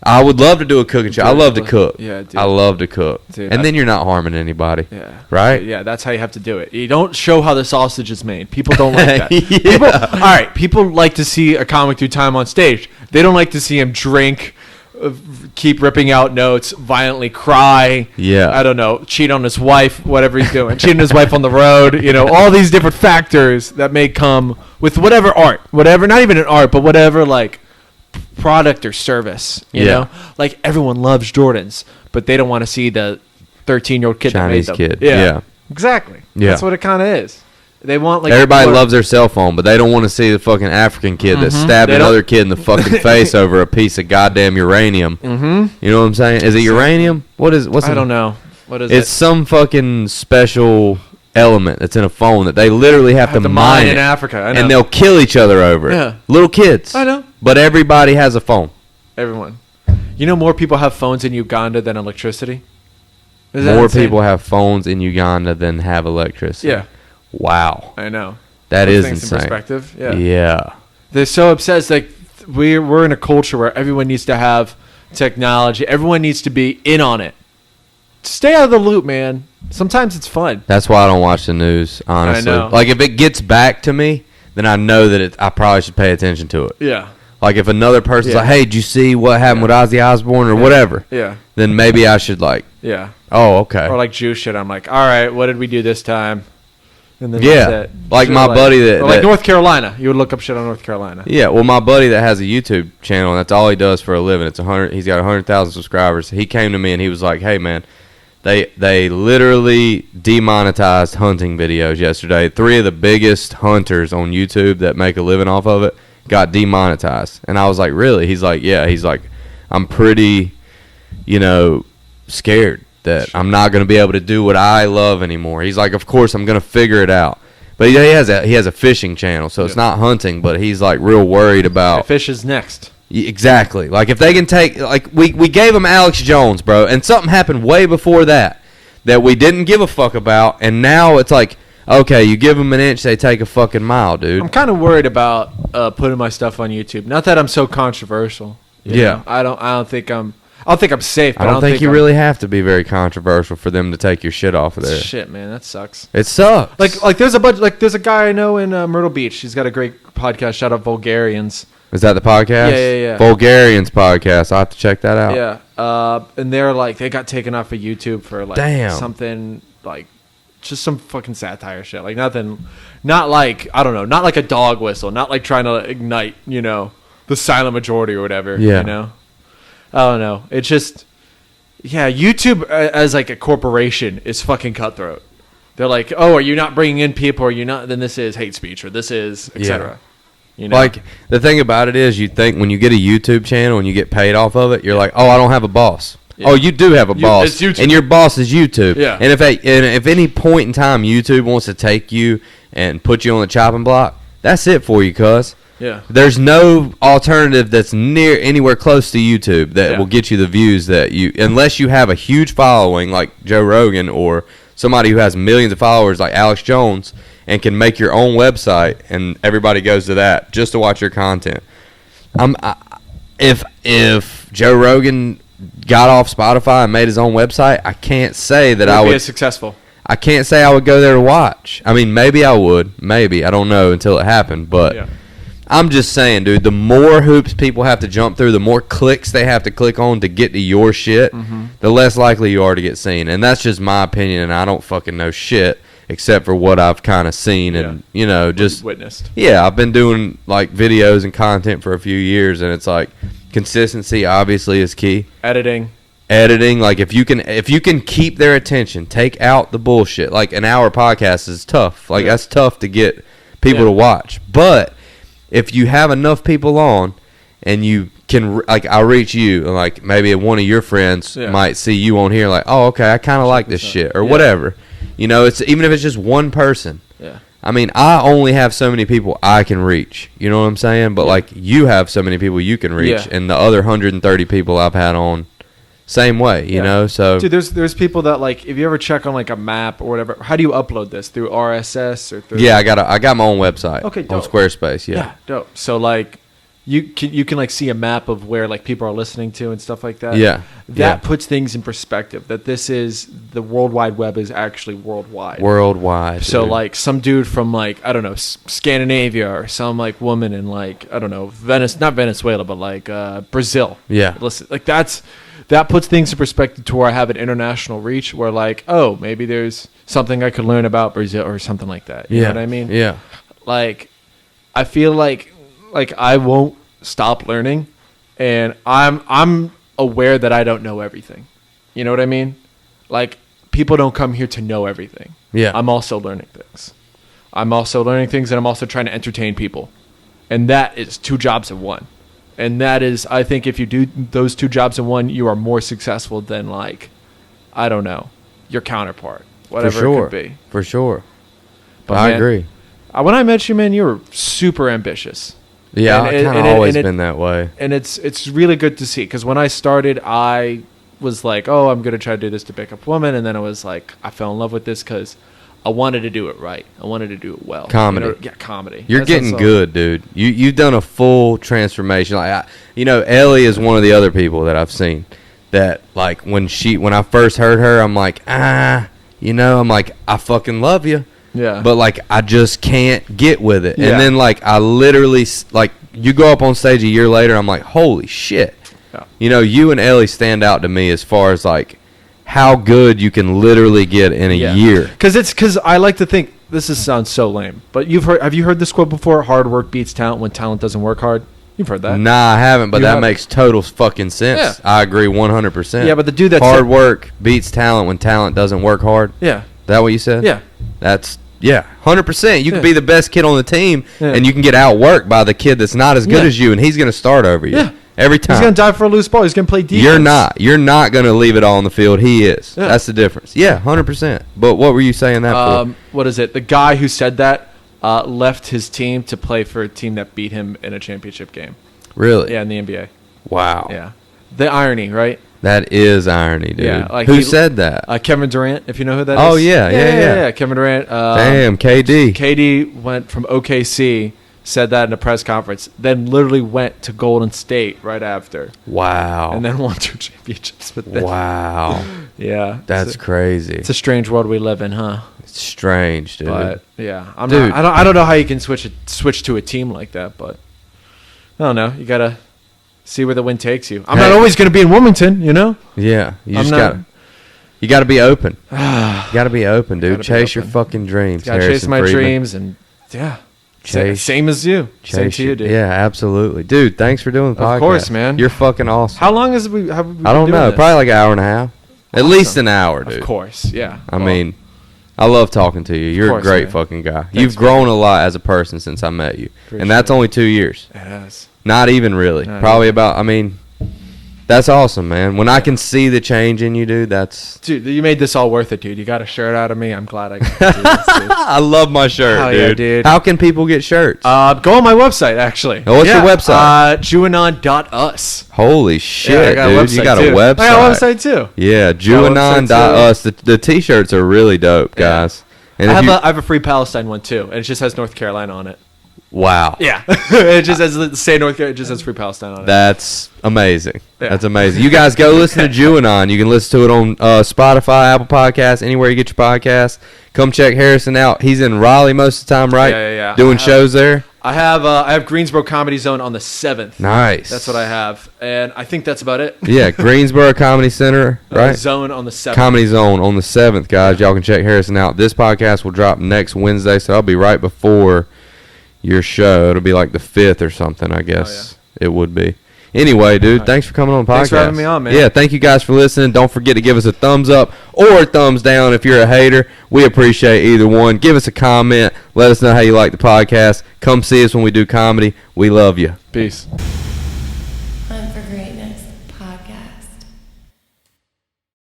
I would love to do a cooking show. I love to cook. Yeah, dude. I love to cook. Dude, and then you're not harming anybody. Yeah. Right? Yeah, that's how you have to do it. You don't show how the sausage is made. People don't like that. Yeah. People, all right, people like to see a comic do time on stage. They don't like to see him drink, keep ripping out notes, violently cry. Yeah. I don't know, cheat on his wife, whatever he's doing. Cheat on his wife on the road. You know, all these different factors that may come with whatever art, whatever, not even an art, but whatever, like, product or service, you Yeah. know, like everyone loves Jordans, but they don't want to see the 13-year-old kid Chinese that made them. kid. Yeah. Exactly. Yeah. That's what it kind of is. They want like Everybody more- loves their cell phone, but they don't want to see the fucking African kid that stabbed They don't- another kid in the fucking face over a piece of goddamn uranium. Mhm. You know what I'm saying? Is it uranium? What's I it? don't know. What is It's it? some fucking special element that's in a phone that they literally have to mine in it, Africa. I know. and they'll kill each other over it. Yeah. Little kids. I know. But everybody has a phone. Everyone. You know, more people have phones in Uganda than electricity. Is that More insane? people have phones in Uganda than have electricity. Yeah, Wow. I know. That Puts is things in insane. perspective. Yeah. Yeah. They're so obsessed. Like we're in a culture where everyone needs to have technology. Everyone needs to be in on it. Stay out of the loop, man. Sometimes it's fun. That's why I don't watch the news, honestly. know. Like, if it gets back to me, then I know that I probably should pay attention to it. Yeah. Like, if another person's Yeah. like, hey, did you see what happened with Ozzy Osbourne or whatever, Yeah. then maybe I should, like, Yeah. oh, okay. Or like Jew shit. I'm like, all right, what did we do this time? And then Yeah. that's it. Like Shit my buddy that- or like that- North Carolina. You would look up shit on North Carolina. Yeah, well, my buddy that has a YouTube channel, and that's all he does for a living. It's 100. He's got 100,000 subscribers. He came to me and he was like, "Hey, man, they literally demonetized hunting videos yesterday. 3 of the biggest hunters on YouTube that make a living off of it got demonetized." And I was like, "Really?" He's like, "Yeah." He's like, "I'm pretty, scared that I'm not going to be able to do what I love anymore." He's like, "Of course, I'm going to figure it out." But he has a fishing channel, so it's not hunting. But he's like real worried about Fish is next. exactly. Like if they can take like we gave him Alex Jones, bro, and something happened way before that we didn't give a fuck about, and now it's like okay, you give them an inch, they take a fucking mile, dude. I'm kind of worried about putting my stuff on YouTube. Not that I'm so controversial. You Yeah. know? I don't think I'm safe. But I don't think you I'm- really have to be very controversial for them to take your shit off of there. Shit, man, that sucks. It sucks. Like there's a guy I know in Myrtle Beach. He's got a great podcast. Shout out Vulgarians. Is that the podcast? Yeah. Vulgarians podcast. I'll have to check that out. Yeah. And they're like they got taken off of YouTube for like Damn. something like just some fucking satire shit. Like nothing, not like I don't know, not like a dog whistle, not like trying to ignite the silent majority or whatever. Yeah. I don't know. It's just YouTube as like a corporation is fucking cutthroat. They're like, oh, are you not bringing in people? Are you not? Then this is hate speech, or this is etc. Like the thing about it is, you think when you get a YouTube channel and you get paid off of it, you're like, oh, I don't have a boss. Yeah. Oh, you do have a boss, it's YouTube. and your boss is YouTube. Yeah. And if any point in time YouTube wants to take you and put you on the chopping block, that's it for you, cuz. Yeah. There's no alternative that's near anywhere close to YouTube that will get you the views that you, unless you have a huge following like Joe Rogan or somebody who has millions of followers like Alex Jones and can make your own website and everybody goes to that just to watch your content. If Joe Rogan got off Spotify and made his own website, I can't say that I would be as successful. I can't say I would go there to watch. I mean, maybe I would. Maybe. I don't know until it happened. But I'm just saying, dude, the more hoops people have to jump through, the more clicks they have to click on to get to your shit, the less likely you are to get seen. And that's just my opinion, and I don't fucking know shit except for what I've kind of seen and, you know, just witnessed. Yeah, I've been doing, like, videos and content for a few years, and it's like consistency obviously is key. Editing, like if you can keep their attention, take out the bullshit. Like an hour podcast is tough. Like that's tough to get people to watch. But if you have enough people on, and you can, like, I'll reach you, and like maybe one of your friends might see you on here, like, oh, okay, I kind of like this shit or whatever. You know, it's even if it's just one person. Yeah. I mean, I only have so many people I can reach. You know what I'm saying? But like you have so many people you can reach, and the other 130 people I've had on. Same way, you know. So, dude, there's people that, like, if you ever check on like a map or whatever, how do you upload this, through RSS or through? Yeah, I got my own website. Okay, on dope. Squarespace. Yeah, dope. So like, you can like see a map of where like people are listening to and stuff like that. Yeah, that puts things in perspective. That this is the World Wide Web is actually worldwide. Worldwide. So like some dude from like, I don't know, Scandinavia, or some like woman in like, I don't know, not Venezuela, but like Brazil. Yeah, listen, like that puts things in perspective to where I have an international reach, where like, oh, maybe there's something I could learn about Brazil or something like that. You know what I mean? Yeah. Like, I feel like I won't stop learning, and I'm aware that I don't know everything. You know what I mean? Like, people don't come here to know everything. Yeah. I'm also learning things. And I'm also trying to entertain people. And that is two jobs in one. And that is, I think if you do those two jobs in one, you are more successful than, like, I don't know, your counterpart, whatever it could be. For sure. But I man, agree. When I met you, man, you were super ambitious. Yeah, I've kind of always been that way. And it's really good to see, because when I started, I was like, oh, I'm going to try to do this to pick up women. And then I was like, I fell in love with this because I wanted to do it right. I wanted to do it well. Comedy. You know? Comedy. You're getting good, dude. You've done a full transformation. Like, Ellie is one of the other people that I've seen that, like, when I first heard her, I'm like, I'm like, I fucking love you. Yeah. But, like, I just can't get with it. Yeah. And then, like, I literally, like, you go up on stage a year later, I'm like, holy shit. Yeah. You and Ellie stand out to me as far as, like, how good you can literally get in a year. Because I like to think, sounds so lame, but have you heard this quote before? Hard work beats talent when talent doesn't work hard. You've heard that? Nah, I haven't, but that makes total fucking sense. Yeah. I agree 100%. Yeah, but the dude that's hard work beats talent when talent doesn't work hard. Yeah. Is that what you said? Yeah. That's 100%. You can be the best kid on the team, and you can get outworked by the kid that's not as good as you, and he's going to start over you. Yeah. Every time. He's going to dive for a loose ball. He's going to play defense. You're not going to leave it all on the field. He is. Yeah. That's the difference. Yeah, 100%. But what were you saying that for? What is it? The guy who said that left his team to play for a team that beat him in a championship game. Really? Yeah, in the NBA. Wow. Yeah. The irony, right? That is irony, dude. Yeah, like who said that? Kevin Durant, if you know who that is. Oh, yeah. Kevin Durant. Damn, KD. KD went from OKC, said that in a press conference, then literally went to Golden State right after. Wow. And then won 2 championships with them. Wow. Yeah. That's crazy. It's a strange world we live in, huh? It's strange, dude. But, yeah. I don't know how you can switch to a team like that, but I don't know. You got to see where the wind takes you. I'm not always going to be in Wilmington, you know? Yeah. You got to be open. You got to be open, dude. Chase your fucking dreams. Got to chase my dreams, and same as you. Same to you, dude. Yeah, absolutely. Dude, thanks for doing the podcast. Of course, man. You're fucking awesome. How long have we been I don't know. this? Probably like an hour and a half. At least an hour, dude. Of course, yeah. I mean, I love talking to you. You're a great fucking guy. You've grown a lot as a person since I met you. And that's only 2 years. It has. Not even really. Probably about, That's awesome, man. When I can see the change in you, dude, Dude, you made this all worth it, dude. You got a shirt out of me. I'm glad I got to do this, dude. I love my shirt, Hell dude. yeah, dude. How can people get shirts? Go on my website, actually. Oh, what's your website? Juanon.us. Holy shit, Yeah, I got a dude. You website, got a too. website. I got a website, too. Yeah, Got a website, Juanon.us. The T-shirts are really dope, guys. And I if have a Free Palestine one, too, and it just has North Carolina on it. wow. Yeah. It just has, say North Carolina, it just has Free Palestine on it. That's amazing. Yeah. That's amazing. You guys go listen to Juanon. You can listen to it on Spotify, Apple Podcasts, anywhere you get your podcasts. Come check Harrison out. He's in Raleigh most of the time, right? Yeah. Doing shows there. I have Greensboro Comedy Zone on the 7th. Nice. That's what I have, and I think that's about it. Yeah, Greensboro Comedy Center, right? Zone on the 7th. Comedy Zone on the 7th, guys. Y'all can check Harrison out. This podcast will drop next Wednesday, so I'll be right before your show. It'll be like the 5th or something, I guess. It would be. Anyway, dude, thanks for coming on the podcast. Thanks for having me on, man. Yeah, thank you guys for listening. Don't forget to give us a thumbs up or a thumbs down if you're a hater. We appreciate either one. Give us a comment. Let us know how you like the podcast. Come see us when we do comedy. We love you. Peace.